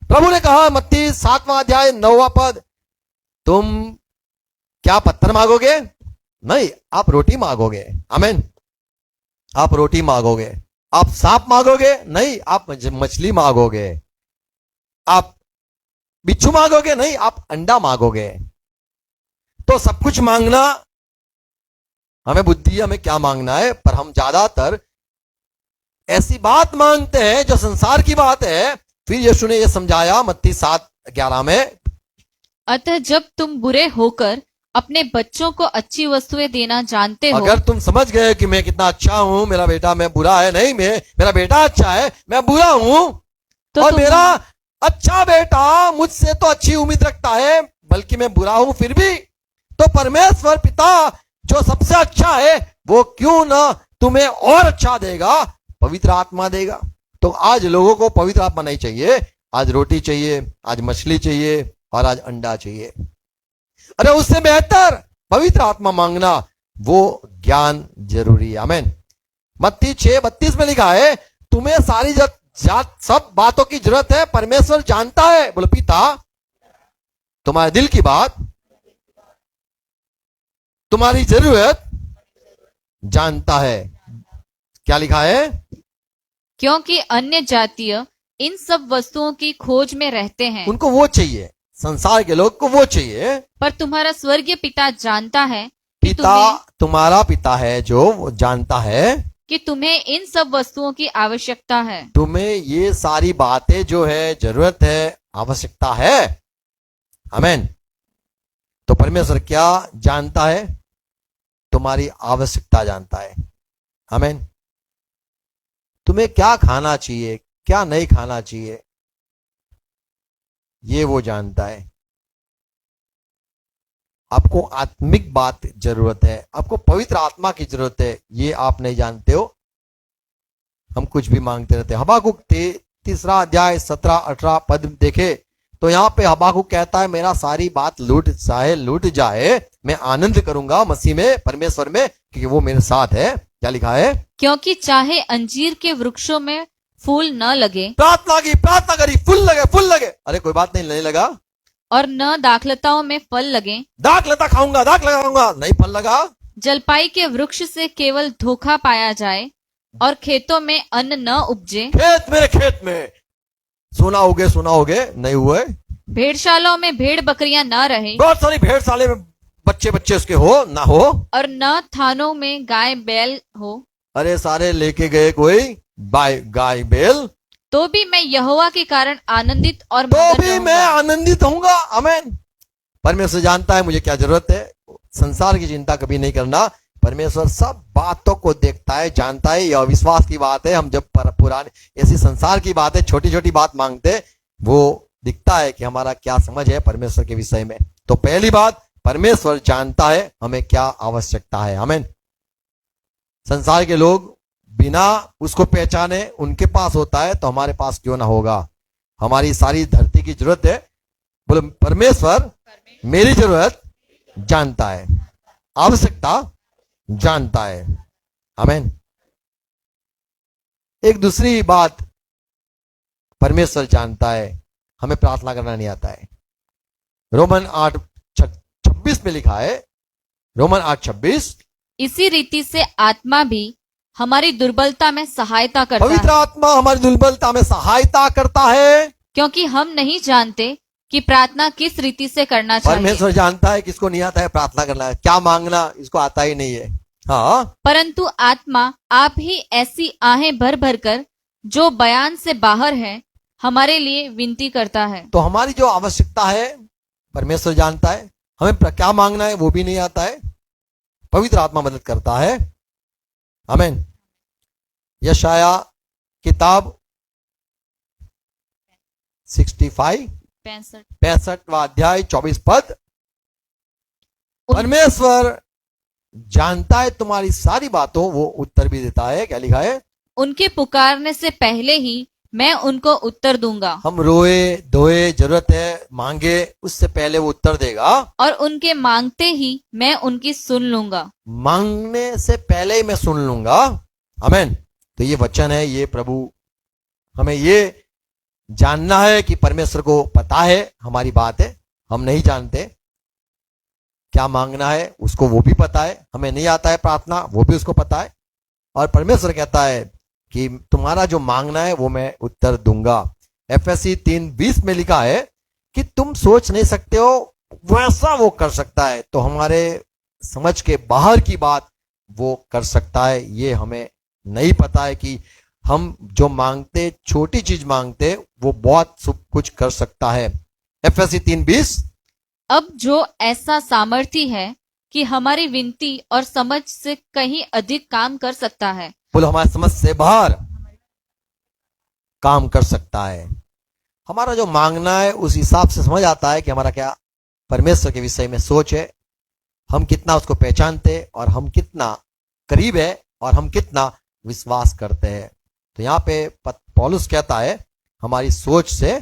[SPEAKER 1] प्रभु ने कहा मत्ती 7वां अध्याय 9वां पद, तुम क्या पत्थर मांगोगे? नहीं, आप रोटी मांगोगे, आमेन। आप रोटी मांगोगे। आप सांप मांगोगे? नहीं, आप मछली मांगोगे। आप बिच्छू मांगोगे? नहीं, आप अंडा मांगोगे। तो सब कुछ मांगना, हमें बुद्धि है, हमें क्या मांगना है, पर हम ज्यादातर ऐसी बात मांगते हैं जो संसार की बात है। फिर यीशु ने यह समझाया मत्ती 7:11 में,
[SPEAKER 2] अतः जब तुम बुरे होकर अपने बच्चों को अच्छी वस्तुएं देना जानते हो,
[SPEAKER 1] अगर तुम समझ गए कि मैं कितना अच्छा हूं, मेरा बेटा मैं बुरा है, नहीं, मेरा बेटा अच्छा है, मैं बुरा हूं,
[SPEAKER 2] तो
[SPEAKER 1] और
[SPEAKER 2] तुम
[SPEAKER 1] मेरा अच्छा बेटा मुझसे तो अच्छी उम्मीद रखता है, बल्कि मैं बुरा हूं फिर भी, तो परमेश्वर पिता जो सबसे अच्छा है वो क्यों ना तुम्हें और अच्छा देगा, पवित्र आत्मा देगा। तो आज लोगों को पवित्र आत्मा नहीं चाहिए, आज रोटी चाहिए, आज मछली चाहिए, और आज अंडा चाहिए। अरे उससे बेहतर पवित्र आत्मा मांगना, वो ज्ञान जरूरी है, आमेन। मत्ती 6:32 में लिखा है, तुम्हें सारी सब बातों की जरूरत है, परमेश्वर जानता है, बोलो पिता तुम्हारे दिल की बात, तुम्हारी जरूरत जानता है। क्या लिखा है?
[SPEAKER 2] क्योंकि अन्य जातीय इन सब वस्तुओं की खोज में रहते हैं,
[SPEAKER 1] उनको वो चाहिए, संसार के लोग को वो चाहिए।
[SPEAKER 2] पर तुम्हारा स्वर्गीय पिता जानता है कि
[SPEAKER 1] पिता तुम्हारा पिता है जो वो जानता है
[SPEAKER 2] कि तुम्हें इन सब वस्तुओं की आवश्यकता है।
[SPEAKER 1] तुम्हें ये सारी बातें जो है, जरूरत है, आवश्यकता है, आमेन। तो परमेश्वर क्या जानता है? तुम्हारी आवश्यकता जानता है, आमेन। तुम्हें क्या खाना चाहिए, क्या नहीं खाना चाहिए, ये वो जानता है। आपको आत्मिक बात जरूरत है, आपको पवित्र आत्मा की जरूरत है, ये आप नहीं जानते हो। हम कुछ भी मांगते रहते हैं। हबाकुक 3 अध्याय 17-18 पद देखे तो यहाँ पे हबाकुक कहता है, मेरा सारी बात लूट जाए, मैं आनंद करूंगा मसीह में, परमेश्वर में, क्योंकि वो मेरे साथ है। क्या लिखा है?
[SPEAKER 2] क्योंकि चाहे अंजीर के वृक्षों में फूल न लगे,
[SPEAKER 1] प्रार्थना करी, फूल लगे, अरे कोई बात नहीं लगा,
[SPEAKER 2] और न दाखलताओं में फल लगे,
[SPEAKER 1] दाखलता खाऊंगा, नहीं फल लगा,
[SPEAKER 2] जलपाई के वृक्ष से केवल धोखा पाया जाए, और खेतों में अन्न न उपजे,
[SPEAKER 1] खेत में सोना होगे नहीं हुए,
[SPEAKER 2] भेड़शालाओं में भेड़ बकरियां न रहे,
[SPEAKER 1] बहुत सारी भेड़शाले में बच्चे उसके हो ना हो,
[SPEAKER 2] और न थानों में गाय बैल हो,
[SPEAKER 1] अरे सारे लेके गए कोई गाय बैल,
[SPEAKER 2] तो भी मैं यहोवा के कारण आनंदित और
[SPEAKER 1] तो
[SPEAKER 2] मगन
[SPEAKER 1] भी
[SPEAKER 2] रहूंगा।
[SPEAKER 1] मैं आनंदित होऊंगा, आमेन। परमेश्वर जानता है मुझे क्या जरूरत है, संसार की चिंता कभी नहीं करना। परमेश्वर सब बातों को देखता है, जानता है। यह विश्वास की बात है। हम जब पुराने ऐसी संसार की बातें, छोटी छोटी बात मांगते, वो दिखता है कि हमारा क्या समझ है परमेश्वर के विषय में। तो पहली बात, परमेश्वर जानता है हमें क्या आवश्यकता है, आमेन। संसार के लोग बिना उसको पहचाने उनके पास होता है, तो हमारे पास क्यों ना होगा। हमारी सारी धरती की जरूरत है, बोलो परमेश्वर मेरी जरूरत जानता है, आवश्यकता जानता है, आमेन। एक दूसरी बात, परमेश्वर जानता है हमें प्रार्थना करना नहीं आता है। रोमन 8:26 में लिखा है, रोमन 8:26,
[SPEAKER 2] इसी रीति से आत्मा भी हमारी दुर्बलता में सहायता करता
[SPEAKER 1] पवित्र
[SPEAKER 2] है,
[SPEAKER 1] आत्मा हमारी दुर्बलता में सहायता करता है,
[SPEAKER 2] क्योंकि हम नहीं जानते कि प्रार्थना किस रीति से करना चाहिए।
[SPEAKER 1] परमेश्वर जानता है किसको नहीं आता है प्रार्थना करना, क्या मांगना, इसको आता ही नहीं है। हाँ,
[SPEAKER 2] परंतु आत्मा आप ही ऐसी आहें भर भर कर जो बयान से बाहर है हमारे लिए विनती करता है।
[SPEAKER 1] तो हमारी जो आवश्यकता है परमेश्वर जानता है, हमें क्या मांगना है वो भी नहीं आता है, पवित्र आत्मा मदद करता है। आमीन। यशाया किताब 65 65वां अध्याय 24 पद। परमेश्वर जानता है तुम्हारी सारी बातों, वो उत्तर भी देता है। क्या लिखा है?
[SPEAKER 2] उनके पुकारने से पहले ही मैं उनको उत्तर दूंगा।
[SPEAKER 1] हम रोए धोए, जरूरत है मांगे, उससे पहले वो उत्तर देगा।
[SPEAKER 2] और उनके मांगते ही मैं उनकी सुन लूंगा।
[SPEAKER 1] मांगने से पहले ही मैं सुन लूंगा। आमीन। तो ये वचन है, ये प्रभु हमें ये जानना है कि परमेश्वर को पता है हमारी बात है, हम नहीं जानते क्या मांगना है, उसको वो भी पता है। हमें नहीं आता है प्रार्थना, वो भी उसको पता है। और परमेश्वर कहता है कि तुम्हारा जो मांगना है वो मैं उत्तर दूंगा। एफएससी 3:20 में लिखा है कि तुम सोच नहीं सकते हो वैसा वो कर सकता है। तो हमारे समझ के बाहर की बात वो कर सकता है। ये हमें नहीं पता है कि हम जो मांगते, छोटी चीज मांगते, वो बहुत कुछ कर सकता है। एफएससी 3:20।
[SPEAKER 2] अब जो ऐसा सामर्थी है कि हमारी विनती और समझ से कहीं अधिक काम कर सकता है।
[SPEAKER 1] बोलो, हमारी समझ से बाहर काम कर सकता है। हमारा जो मांगना है उस हिसाब से समझ आता है कि हमारा क्या परमेश्वर के विषय में सोच है, हम कितना उसको पहचानते और हम कितना करीब है और हम कितना विश्वास करते हैं। तो यहाँ पे पौलुस कहता है हमारी सोच से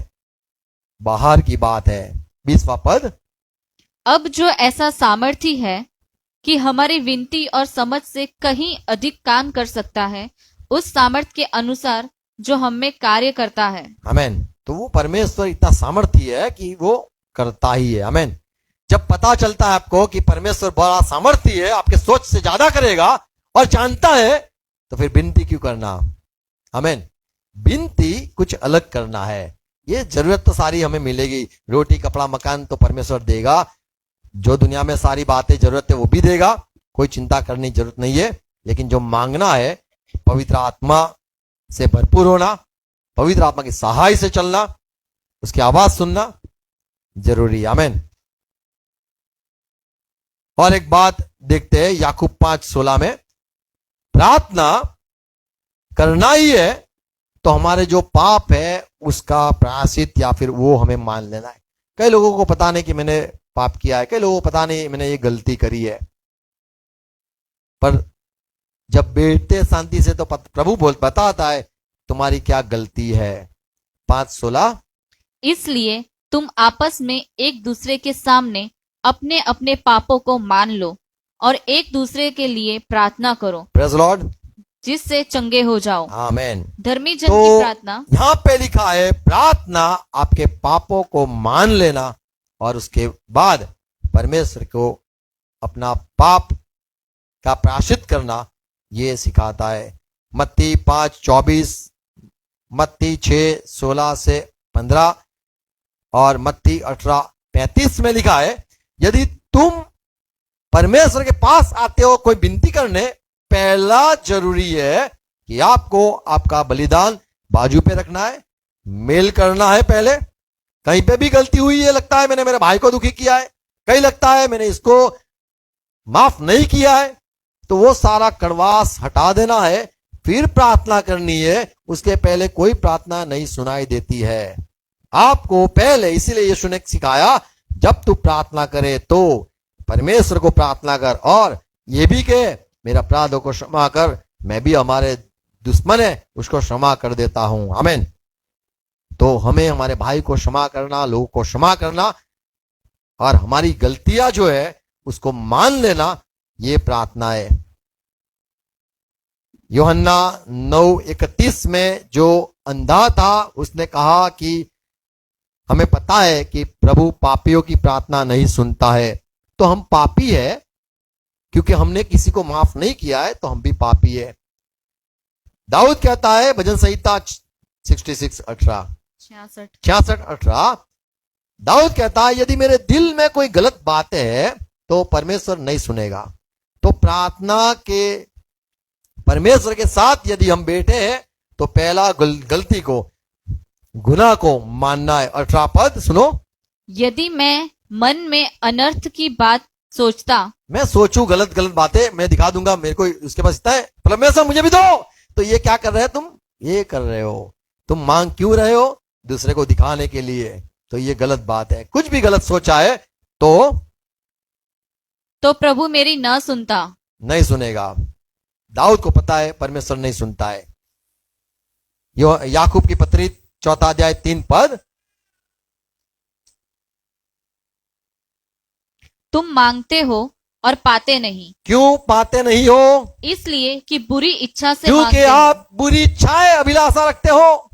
[SPEAKER 1] बाहर की बात है। 20वां पद।
[SPEAKER 2] अब जो ऐसा सामर्थी है कि हमारी विनती और समझ से कहीं अधिक काम कर सकता है, उस सामर्थ के अनुसार जो हम में कार्य करता है।
[SPEAKER 1] आमीन। तो वो परमेश्वर इतना सामर्थी है कि वो करता ही है। आमीन। जब पता चलता है आपको कि परमेश्वर बड़ा सामर्थी है, आपके सोच से ज्यादा करेगा और जानता है, तो फिर विनती क्यों करना? आमीन। विनती कुछ अलग करना है। ये जरूरत तो सारी हमें मिलेगी, रोटी कपड़ा मकान तो परमेश्वर देगा, जो दुनिया में सारी बातें जरूरत है वो भी देगा, कोई चिंता करने की जरूरत नहीं है। लेकिन जो मांगना है, पवित्र आत्मा से भरपूर होना, पवित्र आत्मा की सहाय से चलना, उसकी आवाज सुनना जरूरी है। आमीन। और एक बात देखते हैं याकूब 5:16 में, प्रार्थना करना ही है तो हमारे जो पाप है उसका प्रायश्चित या फिर वो हमें मान लेना है। कई लोगों को पता नहीं कि मैंने पाप किया है, कई लोगों को पता नहीं मैंने ये गलती करी है, पर जब बैठते शांति से तो प्रभु बताता है तुम्हारी क्या गलती है। 5:16। इसलिए
[SPEAKER 2] तुम आपस में एक दूसरे के सामने अपने अपने पापों को मान लो और एक दूसरे के लिए प्रार्थना करो,
[SPEAKER 1] प्रेज़ लॉर्ड,
[SPEAKER 2] जिससे चंगे हो जाओ।
[SPEAKER 1] आमीन।
[SPEAKER 2] धर्मी जन
[SPEAKER 1] तो
[SPEAKER 2] की प्रार्थना,
[SPEAKER 1] यहाँ पे लिखा है प्रार्थना आपके पापों को मान लेना और उसके बाद परमेश्वर को अपना पाप का प्रायश्चित करना, ये सिखाता है। मत्ती 5:24, मत्ती 6:16 से 15 और मत्ती 18:35 में लिखा है यदि तुम परमेश्वर के पास आते हो कोई विनती करने, पहला जरूरी है कि आपको आपका बलिदान बाजू पे रखना है, मेल करना है। पहले कहीं पे भी गलती हुई है, लगता है मैंने मेरे भाई को दुखी किया है, कहीं लगता है मैंने इसको माफ नहीं किया है, तो वो सारा कड़वास हटा देना है, फिर प्रार्थना करनी है। उसके पहले कोई प्रार्थना नहीं सुनाई देती है आपको पहले। इसीलिए यीशु ने सिखाया जब तू प्रार्थना करे तो परमेश्वर को प्रार्थना कर और ये भी कहे मेरा अपराधों को क्षमा कर, मैं भी हमारे दुश्मन है उसको क्षमा कर देता हूं। आमीन। तो हमें हमारे भाई को क्षमा करना, लोगों को क्षमा करना और हमारी गलतियां जो है उसको मान लेना, ये प्रार्थना है। यूहन्ना 9:31 में जो अंधा था उसने कहा कि हमें पता है कि प्रभु पापियों की प्रार्थना नहीं सुनता है, तो हम पापी है क्योंकि हमने किसी को माफ नहीं किया है, तो हम भी पापी है। दाऊद कहता है भजन संहिता 66:18 66:18, दाऊद कहता है यदि मेरे दिल में कोई गलत बात है तो परमेश्वर नहीं सुनेगा। तो प्रार्थना के परमेश्वर के साथ यदि हम बैठे हैं तो पहला गलती को, गुनाह को मानना है। 18 पद सुनो,
[SPEAKER 2] यदि मैं मन में अनर्थ की बात सोचता।
[SPEAKER 1] मैं सोचूं गलत गलत बातें, मैं दिखा दूंगा, मेरे को उसके पास इतना है, परमेश्वर मुझे भी दो। तो ये क्या कर रहे हो तुम? ये कर रहे हो, तुम मांग क्यों रहे हो? दूसरे को दिखाने के लिए। तो ये गलत बात है। कुछ भी गलत सोचा है
[SPEAKER 2] तो प्रभु मेरी न सुनता।
[SPEAKER 1] नहीं सुनेगा। दाऊद को पता है परमेश्वर नहीं सुनता है। याकूब की पत्री 4 अध्याय 3 पद,
[SPEAKER 2] तुम मांगते हो और पाते नहीं,
[SPEAKER 1] क्यों पाते नहीं हो?
[SPEAKER 2] इसलिए कि बुरी इच्छा से
[SPEAKER 1] क्योंकि
[SPEAKER 2] मांगते हो।
[SPEAKER 1] आप बुरी इच्छाएं अभिलाषा रखते हो,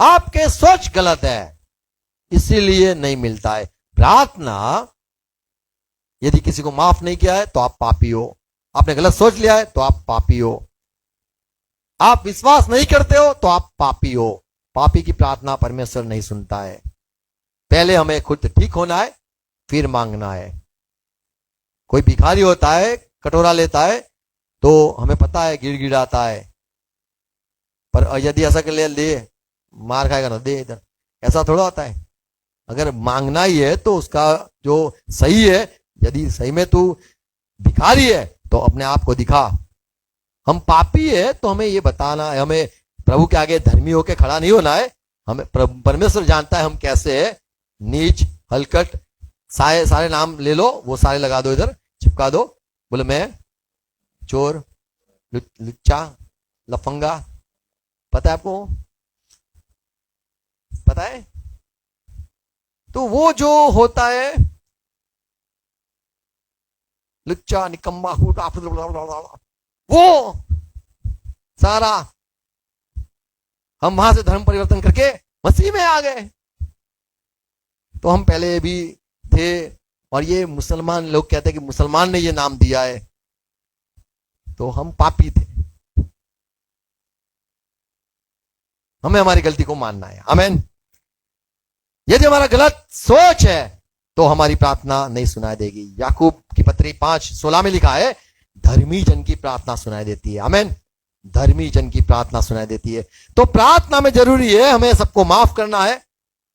[SPEAKER 1] आपके सोच गलत है, इसीलिए नहीं मिलता है। प्रार्थना, यदि किसी को माफ नहीं किया है तो आप पापी हो, आपने गलत सोच लिया है तो आप पापी हो, आप विश्वास नहीं करते हो तो आप पापी हो। पापी की प्रार्थना परमेश्वर नहीं सुनता है। पहले हमें खुद ठीक होना है, फिर मांगना है। कोई भिखारी होता है, कटोरा लेता है तो हमें पता है गिड़गिड़ाता है, पर यदि ऐसा कर ले, मार खाएगा ना, दे इधर, ऐसा थोड़ा होता है। अगर मांगना ही है तो उसका जो सही है, यदि सही में तू भिखारी है तो अपने आप को दिखा। हम पापी है तो हमें ये बताना है, हमें प्रभु के आगे धर्मी होकर खड़ा नहीं होना है। हमें परमेश्वर जानता है हम कैसे है, नीच, हलकट, सारे नाम ले लो, वो सारे लगा दो, इधर चिपका दो। बोले मैं चोर, लुच्चा, लफंगा, पता है आपको? पता है? तो वो जो होता है लुच्चा, निकम्मा, वो सारा हम वहां से धर्म परिवर्तन करके मसीह में आ गए। तो हम पहले भी थे, और ये मुसलमान लोग कहते हैं कि मुसलमान ने ये नाम दिया है, तो हम पापी थे। हमें हमारी गलती को मानना है। आमीन। यदि हमारा गलत सोच है तो हमारी प्रार्थना नहीं सुनाई देगी। याकूब की पत्री 5:16 में लिखा है, धर्मी जन की प्रार्थना सुनाई देती है। आमीन। धर्मी जन की प्रार्थना सुनाई देती है। तो प्रार्थना में जरूरी है हमें सबको माफ करना है।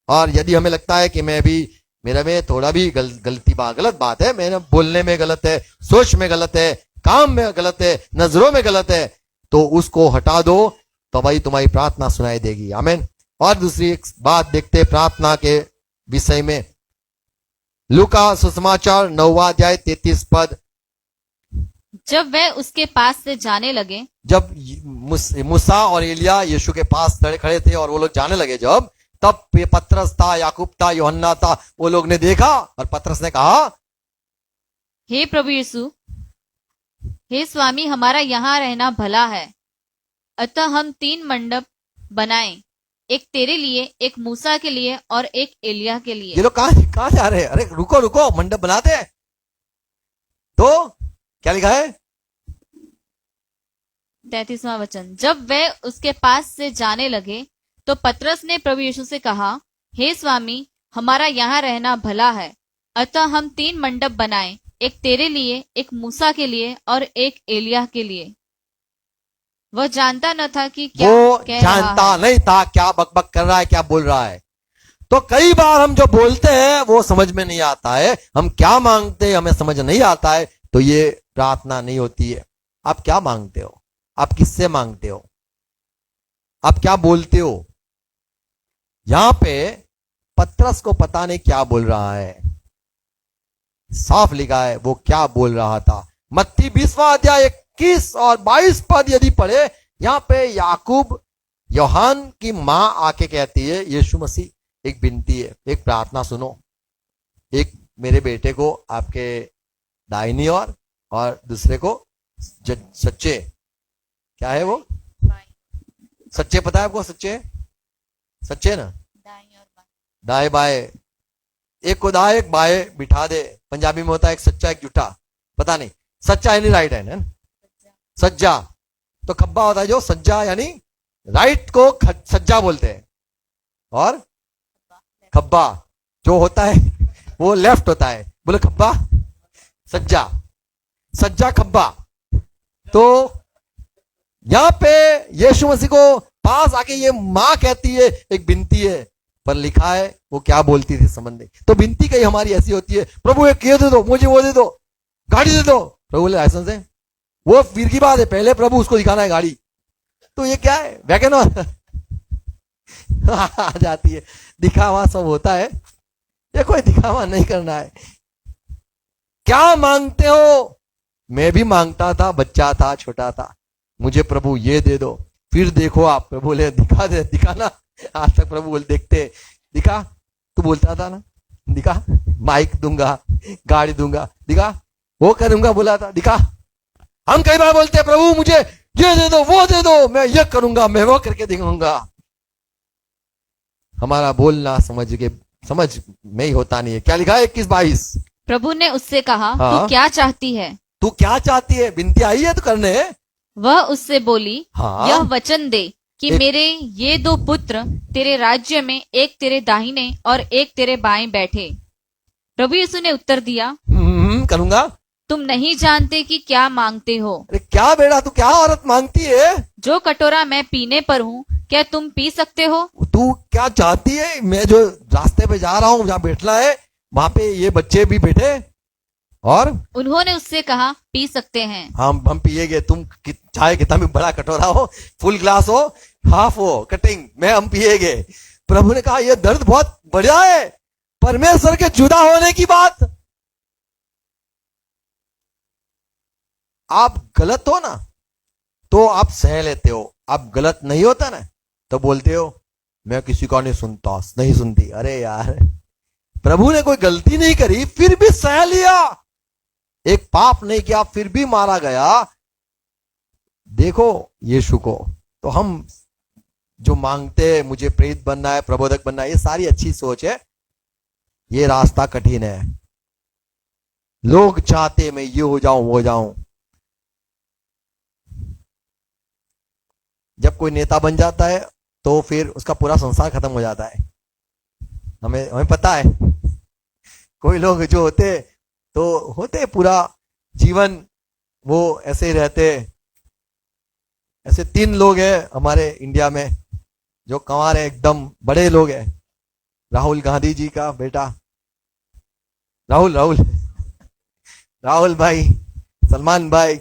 [SPEAKER 1] और यदि हमें लगता है कि मेरा में थोड़ा भी गलत बात है, मेरे बोलने में गलत है, सोच में गलत है, काम में गलत है, नजरों में गलत है, तो उसको हटा दो, तो भाई तुम्हारी प्रार्थना सुनाई देगी। आमीन। और दूसरी एक बात देखते प्रार्थना के विषय में, लूका सुसमाचार 9वां अध्याय 33 पद,
[SPEAKER 2] जब वह उसके पास से जाने लगे,
[SPEAKER 1] जब मूसा और एलिया यीशु के पास खड़े थे और वो लोग जाने लगे, जब तब पतरस था, याकूब था, यूहन्ना था, वो लोग ने देखा और पतरस ने कहा,
[SPEAKER 2] हे प्रभु यीशु, हे स्वामी, हमारा यहाँ रहना भला है, अतः हम 3 मंडप बनाएं, एक तेरे लिए, एक मूसा के लिए और एक एलिया के लिए।
[SPEAKER 1] ये लोग कहां जा रहे हैं? अरे रुको रुको, मंडप बनाते हैं। तो क्या लिखा है?
[SPEAKER 2] 33वां वचन, जब वह उसके पास से जाने लगे तो पतरस ने प्रभु यीशु से कहा, हे स्वामी, हमारा यहाँ रहना भला है, अतः हम 3 मंडप बनाएं, एक तेरे लिए, एक मूसा के लिए और एक एलिया के लिए। वह जानता न था कि क्या
[SPEAKER 1] वो
[SPEAKER 2] कह
[SPEAKER 1] जानता
[SPEAKER 2] रहा है।
[SPEAKER 1] नहीं था क्या बकबक कर रहा है, क्या बोल रहा है। तो कई बार हम जो बोलते हैं वो समझ में नहीं आता है, हम क्या मांगते हैं हमें समझ नहीं आता है, तो ये प्रार्थना नहीं होती है। आप क्या मांगते हो? आप किससे मांगते हो? आप क्या बोलते हो? यहां पे पतरस को पता नहीं क्या बोल रहा है, साफ लिखा है वो क्या बोल रहा था। मत्ती 20वां अध्याय 21 और 22 पद यदि पढ़े, यहां पे याकूब यूहन्ना की मां आके कहती है, यीशु मसीह एक विनती है, एक प्रार्थना सुनो, एक मेरे बेटे को आपके दाहिनी और दूसरे को सच्चे, क्या है वो? सच्चे, पता है आपको? सच्चे ना, दाएं बाएं, एक को दाएं एक बाएं बिठा दे। पंजाबी में होता है एक सच्चा एक झूठा, पता नहीं, सच्चा यानी राइट है ना, सज्जा। तो खब्बा होता है जो सज्जा, यानी राइट को सज्जा बोलते हैं, और खब्बा जो होता है वो लेफ्ट होता है। बोले खब्बा, सज्जा, सज्जा खब्बा। तो यहां पे यीशु मसीह को पास आके ये मां कहती है, एक विनती है, पर लिखा है वो क्या बोलती थी समझ नहीं। तो विनती कहीं हमारी ऐसी होती है, प्रभु एक ये दे दो, मुझे वो दे दो, गाड़ी दे दो। प्रभु बोले लाइसेंस है, वो फिर की बात है, पहले प्रभु उसको दिखाना है गाड़ी। तो ये क्या है, वैगनर आ जाती है, दिखावा सब होता है, ये कोई दिखावा नहीं करना है। क्या मांगते हो? मैं भी मांगता था, बच्चा था, छोटा था, मुझे प्रभु ये दे दो। फिर देखो आप, प्रभु बोले दिखा दे, दिखाना। आज तक प्रभु बोले देखते, दिखा, तू बोलता था ना, दिखा, माइक दूंगा, गाड़ी दूंगा, दिखा, वो करूंगा बोला था, दिखा। हम कई बार बोलते हैं प्रभु मुझे ये दे दो, वो दे दो, मैं ये करूंगा, मैं वो करके दिखाऊंगा। हमारा बोलना समझ में ही होता नहीं है। क्या लिखा है 21-22?
[SPEAKER 2] प्रभु ने उससे कहा,
[SPEAKER 1] हाँ।
[SPEAKER 2] तू क्या चाहती है?
[SPEAKER 1] तू क्या चाहती है? विनती आई है तो करने।
[SPEAKER 2] वह उससे बोली,
[SPEAKER 1] हाँ।
[SPEAKER 2] यह वचन दे कि मेरे ये 2 पुत्र तेरे राज्य में एक तेरे दाहिने और एक तेरे बाएं बैठे। प्रभु यीशु ने उत्तर दिया,
[SPEAKER 1] करूंगा।
[SPEAKER 2] तुम नहीं जानते कि क्या मांगते हो।
[SPEAKER 1] अरे क्या बेटा, तू क्या औरत मांगती है?
[SPEAKER 2] जो कटोरा मैं पीने पर हूँ, क्या तुम पी सकते हो?
[SPEAKER 1] तू क्या चाहती है? मैं जो रास्ते पे जा रहा हूँ, जहाँ बैठना है, वहां पे ये बच्चे भी बैठे, और
[SPEAKER 2] उन्होंने उससे कहा, पी सकते हैं।
[SPEAKER 1] हम पिएगे। तुम चाहे कितना भी बड़ा कटोरा हो, फुल ग्लास हो, हाफ हो, कटिंग में हम पिएगे। प्रभु ने कहा यह दर्द बहुत बढ़िया है, परमेश्वर के जुदा होने की बात। आप गलत हो ना तो आप सह लेते हो, आप गलत नहीं होता ना तो बोलते हो मैं किसी का नहीं सुनता, नहीं सुनती। अरे यार, प्रभु ने कोई गलती नहीं करी फिर भी सह लिया, एक पाप नहीं किया फिर भी मारा गया। देखो यीशु को। तो हम जो मांगते हैं, मुझे प्रेरित बनना है, प्रबोधक बनना है, ये सारी अच्छी सोच है, ये रास्ता कठिन है। लोग चाहते मैं ये हो जाऊं, वो हो जाऊं। जब कोई नेता बन जाता है तो फिर उसका पूरा संसार खत्म हो जाता है। हमें पता है, कोई लोग जो होते पूरा जीवन वो ऐसे ही रहते। ऐसे 3 लोग हैं हमारे इंडिया में जो कंवार है, एकदम बड़े लोग हैं। राहुल गांधी जी का बेटा राहुल भाई, सलमान भाई,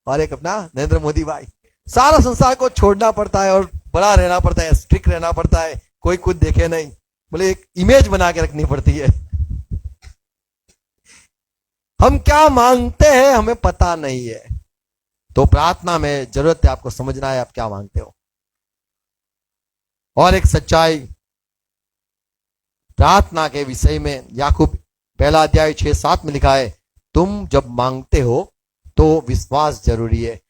[SPEAKER 1] और एक अपना नरेंद्र मोदी भाई। सारा संसार को छोड़ना पड़ता है और बड़ा रहना पड़ता है, स्ट्रिक्ट रहना पड़ता है, कोई कुछ देखे नहीं, बोले एक इमेज बना के रखनी पड़ती है। हम क्या मांगते हैं हमें पता नहीं है। तो प्रार्थना में जरूरत है आपको समझना है आप क्या मांगते हो। और एक सच्चाई प्रार्थना के विषय में याकूब 1 अध्याय 6-7 में लिखा है, तुम जब मांगते हो तो विश्वास जरूरी है।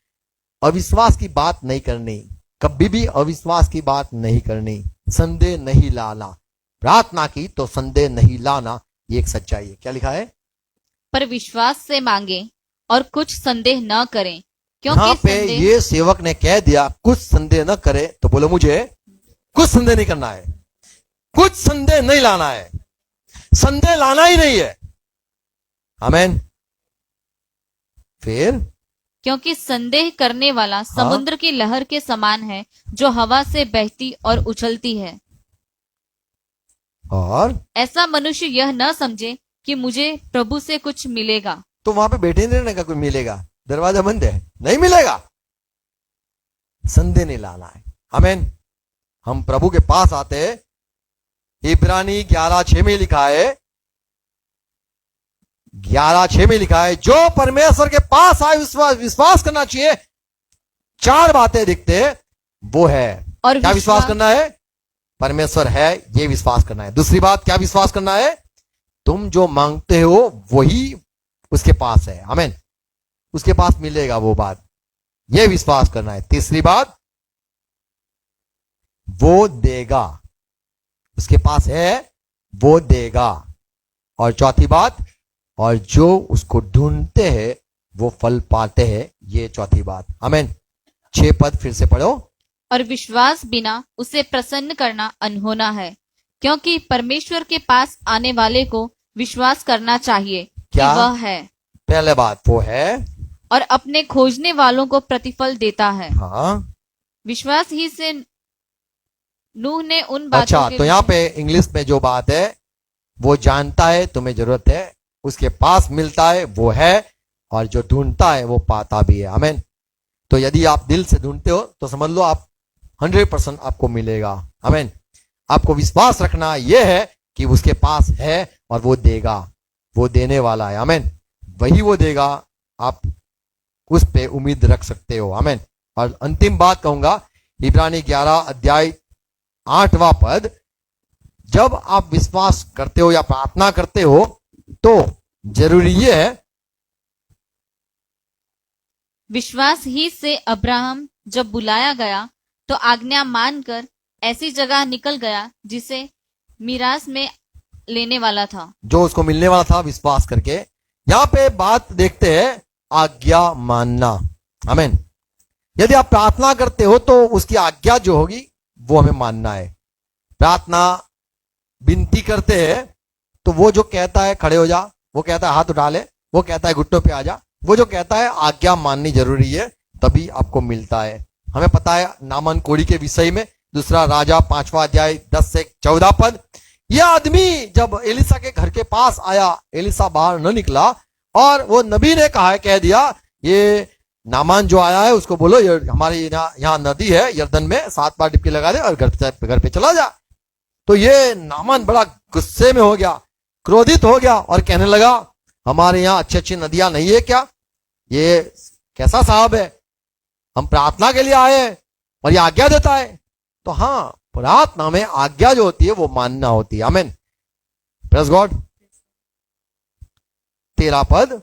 [SPEAKER 1] अविश्वास की बात नहीं करनी, कभी भी अविश्वास की बात नहीं करनी, संदेह नहीं लाना। प्रार्थना की तो संदेह नहीं लाना, ये एक सच्चाई है। क्या लिखा है?
[SPEAKER 2] पर विश्वास से मांगे और कुछ संदेह न करें,
[SPEAKER 1] यहाँ
[SPEAKER 2] क्योंकि
[SPEAKER 1] पे ये सेवक ने कह दिया कुछ संदेह न करे, तो बोलो मुझे कुछ संदेह नहीं करना है, कुछ संदेह नहीं लाना है, संदेह लाना ही नहीं है। आमीन। फिर
[SPEAKER 2] क्योंकि संदेह करने वाला समुद्र की लहर के समान है, जो हवा से बहती और उछलती है।
[SPEAKER 1] और
[SPEAKER 2] ऐसा मनुष्य यह न समझे कि मुझे प्रभु से कुछ मिलेगा।
[SPEAKER 1] तो वहां पे बैठे नहीं रहने का, कोई मिलेगा, दरवाजा बंद है, नहीं मिलेगा। संदेह नहीं लाना है। आमीन। हम प्रभु के पास आते हैं। इब्रानी 11:6 में लिखा है, 11:6 में लिखा है, जो परमेश्वर के पास आए विश्वास करना चाहिए। 4 बातें दिखते वो है।
[SPEAKER 2] और
[SPEAKER 1] क्या विश्वास करना है? परमेश्वर है ये विश्वास करना है। दूसरी बात क्या विश्वास करना है? तुम जो मांगते हो वही उसके पास है। आमीन। उसके पास मिलेगा वो बात, ये विश्वास करना है। तीसरी बात, वो देगा, उसके पास है वो देगा। और चौथी बात, और जो उसको ढूंढते हैं वो फल पाते हैं, ये चौथी बात। आमीन। 6 पद फिर से पढ़ो।
[SPEAKER 2] और विश्वास बिना उसे प्रसन्न करना अनहोना है, क्योंकि परमेश्वर के पास आने वाले को विश्वास करना चाहिए
[SPEAKER 1] क्या?
[SPEAKER 2] कि वह है,
[SPEAKER 1] पहले बात वो है,
[SPEAKER 2] और अपने खोजने वालों को प्रतिफल देता है।
[SPEAKER 1] हाँ।
[SPEAKER 2] विश्वास ही से नूह ने उन बातों
[SPEAKER 1] अच्छा,
[SPEAKER 2] के
[SPEAKER 1] तो यहाँ पे इंग्लिश में जो बात है, वो जानता है तुम्हें जरूरत है, उसके पास मिलता है वो है, और जो ढूंढता है वो पाता भी है। आमीन। तो यदि आप दिल से ढूंढते हो तो समझ लो आप 100% आपको मिलेगा। आमीन। आपको विश्वास रखना यह है कि उसके पास है और वो देगा, वो देने वाला है। आमीन। वही वो देगा, आप उस पे उम्मीद रख सकते हो। आमीन। और अंतिम बात कहूंगा, इब्रानी 11 अध्याय 8वां पद, जब आप विश्वास करते हो या प्रार्थना करते हो तो जरूरी ये है,
[SPEAKER 2] विश्वास ही से अब्राहम जब बुलाया गया तो आज्ञा मानकर ऐसी जगह निकल गया जिसे मीरास में लेने वाला था।
[SPEAKER 1] जो उसको मिलने वाला था विश्वास करके। यहां पे बात देखते हैं, आज्ञा मानना। आमीन। यदि आप प्रार्थना करते हो तो उसकी आज्ञा जो होगी वो हमें मानना है। प्रार्थना विनती करते हैं तो वो जो कहता है खड़े हो जा, वो कहता है हाथ उठा ले, वो कहता है घुटनों पे आ जा, वो जो कहता है आज्ञा माननी जरूरी है, तभी आपको मिलता है। हमें पता है नामान कोढ़ी के विषय में, दूसरा राजा 5वां अध्याय 10 से 14 पद, यह आदमी जब एलिसा के घर के पास आया, एलिसा बाहर न निकला और वो नबी ने कह दिया, ये नामान जो आया है उसको बोलो हमारे यहाँ नदी है यर्दन में, 7 बार डुबकी लगा दे और घर पे चला जा। तो ये नामान बड़ा गुस्से में हो गया, क्रोधित हो गया और कहने लगा, हमारे यहाँ अच्छी अच्छी नदियां नहीं है क्या? ये कैसा साहब है, हम प्रार्थना के लिए आए हैं और ये आज्ञा देता है। तो हाँ, प्रार्थना में आज्ञा जो होती है वो मानना होती है। आमीन। Praise God. 13 पद,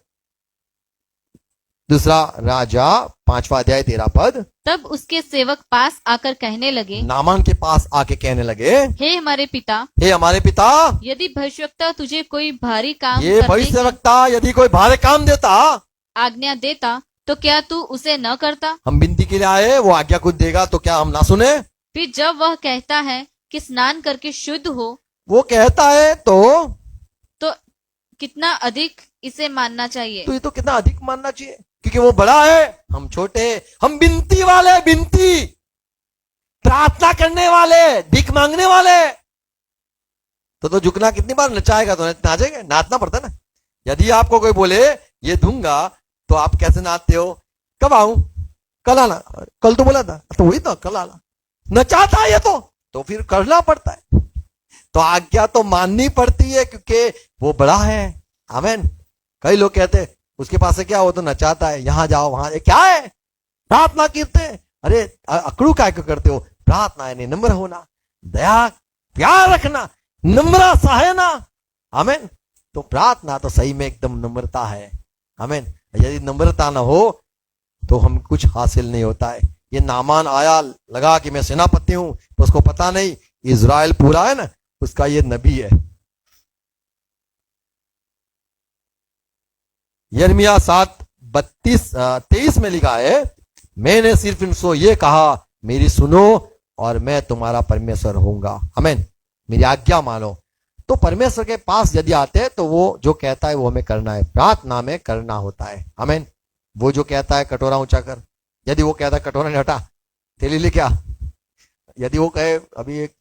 [SPEAKER 1] दूसरा राजा 5वां अध्याय 13 पद,
[SPEAKER 2] तब उसके सेवक पास आकर कहने लगे,
[SPEAKER 1] नामान के पास आके कहने लगे,
[SPEAKER 2] हे हमारे पिता,
[SPEAKER 1] हे हमारे पिता,
[SPEAKER 2] यदि भविष्यवक्ता तुझे कोई भारी काम
[SPEAKER 1] ये
[SPEAKER 2] करने की
[SPEAKER 1] भविष्यवक्ता यदि कोई भारी काम देता,
[SPEAKER 2] आज्ञा देता तो क्या तू उसे न करता?
[SPEAKER 1] हम विनती के लिए आए, वो आज्ञा कुछ देगा तो क्या हम ना सुने?
[SPEAKER 2] फिर जब वह कहता है कि स्नान करके शुद्ध हो,
[SPEAKER 1] वो कहता है तो
[SPEAKER 2] कितना अधिक इसे मानना चाहिए।
[SPEAKER 1] ये तो कितना अधिक मानना चाहिए, क्योंकि वो बड़ा है, हम छोटे, हम विनती वाले, विनती प्रार्थना करने वाले, भीख मांगने वाले। तो झुकना कितनी बार नचाएगा तो नाचेगा, नाचना पड़ता है ना। यदि आपको कोई बोले ये दूंगा तो आप कैसे नाचते हो? कब आऊं? कल आना, कल तो बोला था, तो वही तो कल आना, नचाता है ये तो फिर करना पड़ता है। तो आज्ञा तो माननी पड़ती है क्योंकि वो बड़ा है। आमीन। कई लोग कहते उसके पास से क्या हो तो नचाता है, यहां जाओ वहां, क्या है प्रार्थना करते, अरे अकड़ू काय को करते हो? प्रार्थना है नम्र होना, दया प्यार रखना, नम्र सहना। आमीन। तो प्रार्थना तो सही में एकदम नम्रता है। आमीन। यदि नम्रता ना हो तो हम कुछ हासिल नहीं होता है। ये नामान आया लगा कि मैं सेनापति हूं, तो उसको पता नहीं इज़राइल पूरा है ना, उसका ये नबी है। यिर्मयाह 7:23 में लिखा है, मैंने सिर्फ इनको ये कहा, मेरी सुनो और मैं तुम्हारा परमेश्वर होऊंगा। आमीन। मेरी आज्ञा मानो। तो परमेश्वर के पास यदि आते हैं तो वो जो कहता है वो हमें करना है, प्रार्थना में करना होता है। आमीन। वो जो कहता है कटोरा ऊंचा कर, यदि वो कहता है कटोरा नहीं हटा, थैली लेके आ, यदि वो कहे अभी एक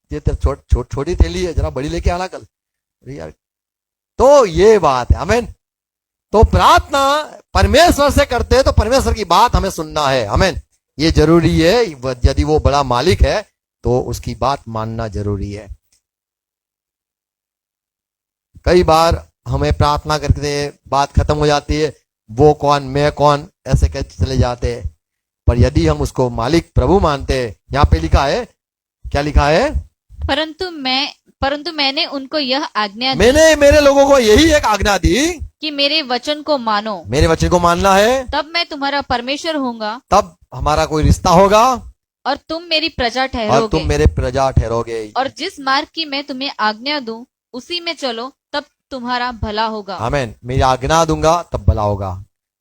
[SPEAKER 1] छोटी थैली है, जरा बड़ी लेके आना कल, यार, तो ये बात है। आमीन। तो प्रार्थना परमेश्वर से करते हैं तो परमेश्वर की बात हमें सुनना है। आमीन। ये जरूरी है। यदि वो बड़ा मालिक है तो उसकी बात मानना जरूरी है। कई बार हमें प्रार्थना करके बात खत्म हो जाती है, वो कौन मैं कौन ऐसे कहते चले जाते हैं। पर यदि हम उसको मालिक प्रभु मानते हैं, यहाँ पे लिखा है, क्या लिखा है?
[SPEAKER 2] परंतु मैंने उनको यह आज्ञा दी,
[SPEAKER 1] मैंने मेरे लोगों को यही एक आज्ञा दी
[SPEAKER 2] कि मेरे वचन को मानो,
[SPEAKER 1] मेरे वचन को मानना है,
[SPEAKER 2] तब मैं तुम्हारा परमेश्वर होऊंगा
[SPEAKER 1] तब हमारा कोई रिश्ता होगा
[SPEAKER 2] और तुम मेरी प्रजा
[SPEAKER 1] और
[SPEAKER 2] ठहरोगे,
[SPEAKER 1] तुम मेरे प्रजा ठहरोगे।
[SPEAKER 2] और जिस मार्ग की मैं तुम्हें आज्ञा दूं उसी में चलो, तब तुम्हारा भला होगा।
[SPEAKER 1] आमीन। मेरी आज्ञा दूंगा तब भला होगा।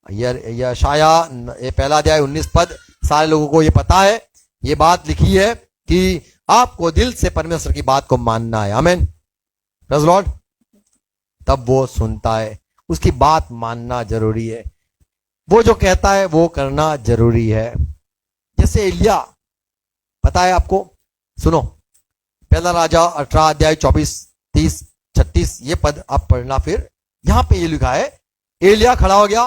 [SPEAKER 1] यशाया ये 1 अध्याय 19 पद, सारे लोगों को ये पता है, ये बात लिखी है कि आपको दिल से परमेश्वर की बात को मानना है। आमीन। Praise Lord. तब वो सुनता है, उसकी बात मानना जरूरी है, वो जो कहता है वो करना जरूरी है। जैसे एलिया, पता है आपको, सुनो, पहला राजा 18 अध्याय 24, 30, 36 ये पद आप पढ़ना। फिर यहां पे ये लिखा है, एलिया खड़ा हो गया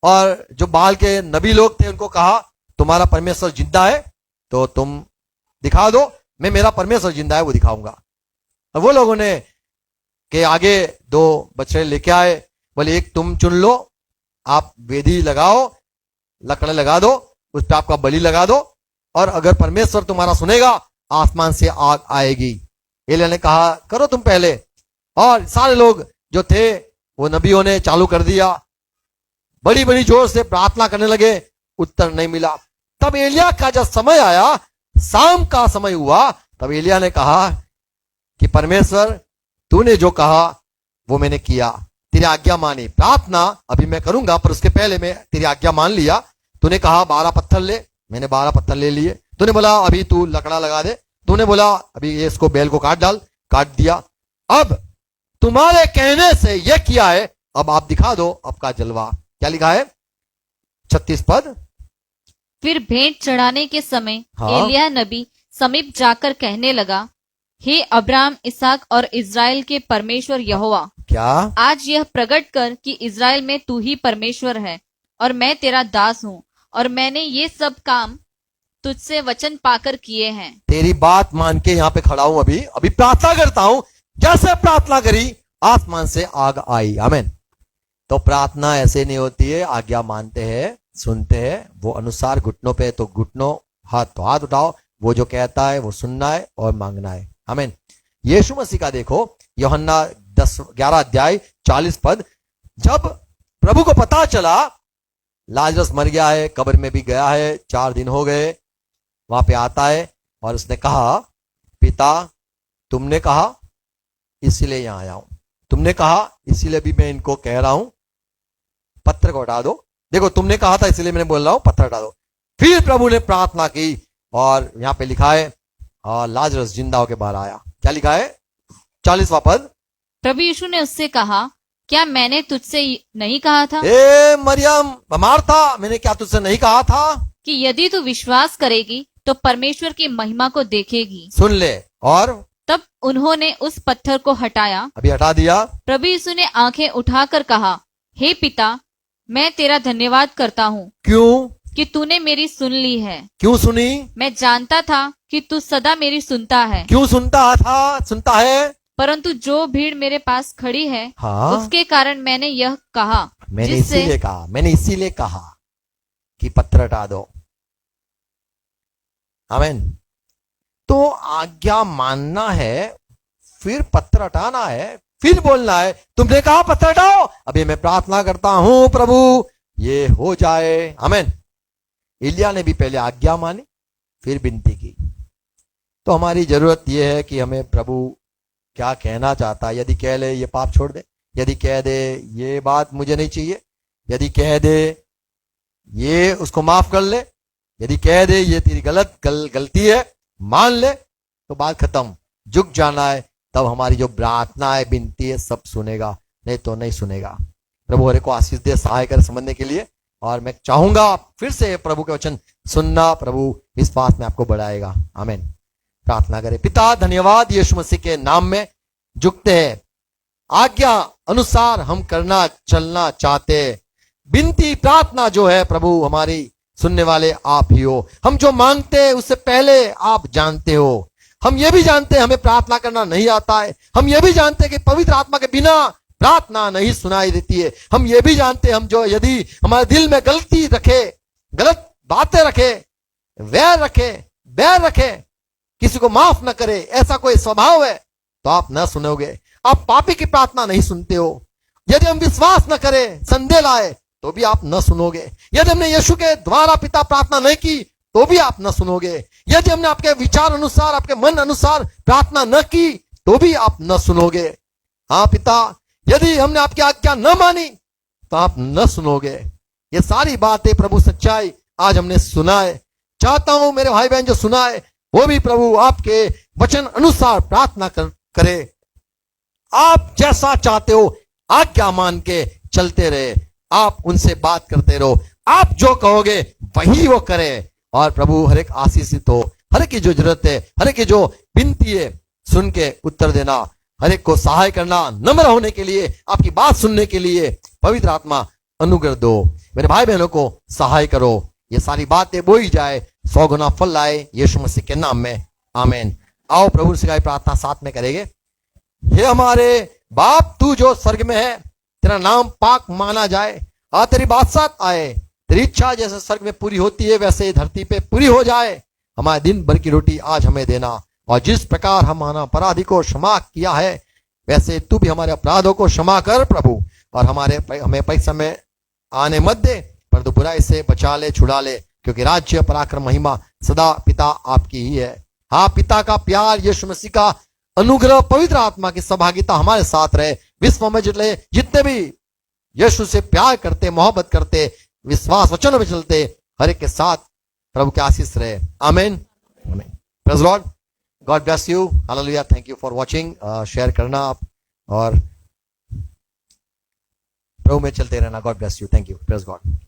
[SPEAKER 1] और जो बाल के नबी लोग थे उनको कहा, तुम्हारा परमेश्वर जिंदा है तो तुम दिखा दो, मैं मेरा परमेश्वर जिंदा है वो दिखाऊंगा। और वो लोगों ने के आगे 2 बछड़े लेके आए, बोले एक तुम चुन लो, आप वेदी लगाओ, लकड़े लगा दो, उस पर आपका बलि लगा दो, और अगर परमेश्वर तुम्हारा सुनेगा आसमान से आग आएगी। एलिया ने कहा करो तुम पहले, और सारे लोग जो थे वो नबियों ने चालू कर दिया, बड़ी बड़ी जोर से प्रार्थना करने लगे, उत्तर नहीं मिला। तब एलिया का जब समय आया, शाम का समय हुआ, तब एलिया ने कहा कि परमेश्वर तूने जो कहा वो मैंने किया, तेरी आज्ञा मानी। प्रार्थना अभी मैं करूंगा पर उसके पहले मैं तेरी आज्ञा मान लिया। तूने कहा 12 पत्थर ले, मैंने 12 पत्थर ले लिए। तूने बोला अभी तू लकड़ा लगा दे, तूने बोला अभी ये इसको बैल को काट डाल, काट दिया। अब तुम्हारे कहने से ये किया है, अब आप दिखा दो आपका जलवा। क्या लिखा है 36 पद।
[SPEAKER 2] फिर भेंट चढ़ाने के समय
[SPEAKER 1] हाँ।
[SPEAKER 2] एलिय्याह नबी समीप जाकर कहने लगा, हे अब्राहम, इसहाक और इज़राइल के परमेश्वर यहोवा,
[SPEAKER 1] क्या
[SPEAKER 2] आज यह प्रकट कर कि इज़राइल में तू ही परमेश्वर है और मैं तेरा दास हूँ, और मैंने ये सब काम तुझसे वचन पाकर किए हैं।
[SPEAKER 1] तेरी बात मान के यहाँ पे खड़ा हूं, अभी प्रार्थना करता हूं। जैसे प्रार्थना करी आसमान से आग आई। आमीन। तो प्रार्थना ऐसे नहीं होती है, आज्ञा मानते हैं, सुनते हैं, वो अनुसार घुटनों पे तो घुटनों, हाथ तो हाथ उठाओ, वो जो कहता है वो सुनना है और मांगना है। आमीन। यीशु मसीह का देखो यूहन्ना 11 अध्याय 40 पद। जब प्रभु को पता चला लाजरस मर गया है, कब्र में भी गया है, 4 दिन हो गए, वहां पे आता है और उसने कहा पिता तुमने कहा इसीलिए यहां आया हूं, तुमने कहा इसीलिए भी मैं इनको कह रहा हूं पत्थर को हटा दो। देखो तुमने कहा था इसलिए मैंने बोल रहा हूं पत्थर हटा दो। फिर प्रभु ने प्रार्थना की और यहां पे लिखा है लाजरस जिंदा होकर बाहर आया। क्या लिखा है 40वां पद।
[SPEAKER 2] प्रभु यीशु ने उससे कहा, क्या मैंने तुझसे नहीं कहा था
[SPEAKER 1] ए मरियम, बीमार था, मैंने क्या तुझसे नहीं कहा था
[SPEAKER 2] कि यदि तू विश्वास करेगी तो परमेश्वर की महिमा को देखेगी।
[SPEAKER 1] सुन ले। और
[SPEAKER 2] तब उन्होंने उस पत्थर को हटाया।
[SPEAKER 1] अभी हटा दिया।
[SPEAKER 2] प्रभु यीशु ने आंखें उठाकर कहा, हे पिता, मैं तेरा धन्यवाद करता हूँ
[SPEAKER 1] क्यों?
[SPEAKER 2] कि तूने मेरी सुन ली है।
[SPEAKER 1] क्यों सुनी?
[SPEAKER 2] मैं जानता था कि तू सदा मेरी सुनता है,
[SPEAKER 1] क्यों सुनता था, सुनता है,
[SPEAKER 2] परंतु जो भीड़ मेरे पास खड़ी है
[SPEAKER 1] हाँ
[SPEAKER 2] उसके कारण मैंने यह कहा।
[SPEAKER 1] मैंने
[SPEAKER 2] जिससे
[SPEAKER 1] इसीलिए कहा कि पत्थर हटा दो। आमीन। तो आज्ञा मानना है, फिर पत्थर हटाना है, फिर बोलना है तुमने कहा पत्थर हटाओ, अभी मैं प्रार्थना करता हूं प्रभु ये हो जाए। आमीन। एलिया ने भी पहले आज्ञा मानी फिर विनती की। तो हमारी जरूरत यह है कि हमें प्रभु क्या कहना चाहता है। यदि कह ले ये पाप छोड़ दे, यदि कह दे ये बात मुझे नहीं चाहिए, यदि कह दे ये उसको माफ कर ले, यदि कह दे ये तेरी गलती है, मान ले, तो बात खत्म। झुक जाना है, तब हमारी जो प्रार्थना है, विनती है, सब सुनेगा, नहीं तो नहीं सुनेगा। प्रभु हरे को आशीष दे, सहाय कर समझने के लिए। और मैं चाहूंगा फिर से प्रभु के वचन सुनना, प्रभु इस बात में आपको बढ़ाएगा। आमीन। प्रार्थना करें। पिता धन्यवाद, यीशु मसीह के नाम में झुकते हैं, आज्ञा अनुसार हम करना चलना चाहते हैं। विनती प्रार्थना जो है प्रभु हमारी सुनने वाले आप ही हो। हम जो मांगते हैं उससे पहले आप जानते हो। हम ये भी जानते हैं हमें प्रार्थना करना नहीं आता है। हम ये भी जानते हैं कि पवित्र आत्मा के बिना प्रार्थना नहीं सुनाई देती है। हम ये भी जानते हैं हम जो यदि हमारे दिल में गलती रखे, गलत बातें रखे, वैर रखे, बैर रखे, किसी को माफ न करे, ऐसा कोई स्वभाव है तो आप न सुनोगे। आप पापी की प्रार्थना नहीं सुनते हो। यदि हम विश्वास न करें, संदेह लाए, तो भी आप न सुनोगे। यदि हमने यीशु के द्वारा पिता प्रार्थना नहीं की तो भी आप न सुनोगे। यदि हमने आपके विचार अनुसार, आपके मन अनुसार प्रार्थना न की तो भी आप न सुनोगे। हाँ पिता, यदि हमने आपकी आज्ञा न मानी तो आप न सुनोगे। ये सारी बातें प्रभु सच्चाई आज हमने सुना है। चाहता हूं मेरे भाई बहन जो सुना है वो भी प्रभु आपके वचन अनुसार प्रार्थना करे। आप जैसा चाहते हो आज्ञा मान के चलते रहे, आप उनसे बात करते रहो, आप जो कहोगे वही वो करे। और प्रभु हर एक आशीषित हो, हर एक की जो जरूरत है, हर एक की जो विनती है, सुन के उत्तर देना, हर एक को सहाय करना, नम्र होने के लिए, आपकी बात सुनने के लिए पवित्र आत्मा अनुग्रह दो। मेरे भाई बहनों को सहाय करो, ये सारी बातें बोई जाए, 100 गुना फल लाए, यीशु मसीह के नाम में आमीन। आओ प्रभु से प्रार्थना साथ में करेंगे। हे हमारे बाप, तू जो स्वर्ग में है, तेरा नाम पाक माना जाए, तेरी बादशाहत आए, तेरी इच्छा जैसे स्वर्ग में पूरी होती है वैसे धरती पे पूरी हो जाए। हमारे दिन भर की रोटी आज हमें देना, और जिस प्रकार हमारा अपराधी को क्षमा किया है वैसे तू भी हमारे अपराधों को क्षमा कर प्रभु, और हमें परीक्षा में आने मत दे, परंतु बुराई से बचा ले, छुड़ा ले, क्योंकि राज्य, पराक्रम, महिमा सदा पिता आपकी ही है। हाँ, पिता का प्यार, यीशु मसीह का अनुग्रह, पवित्र आत्मा की सहभागिता हमारे साथ रहे। विश्व में जितने भी यीशु से प्यार करते, मोहब्बत करते, विश्वास वचनों में चलते, हर एक के साथ प्रभु की आशीष रहे। आमीन। Praise Lord, God bless you, hallelujah. Thank you for watching. Share करना आप और प्रभु में चलते रहना। God bless you, thank you, praise God.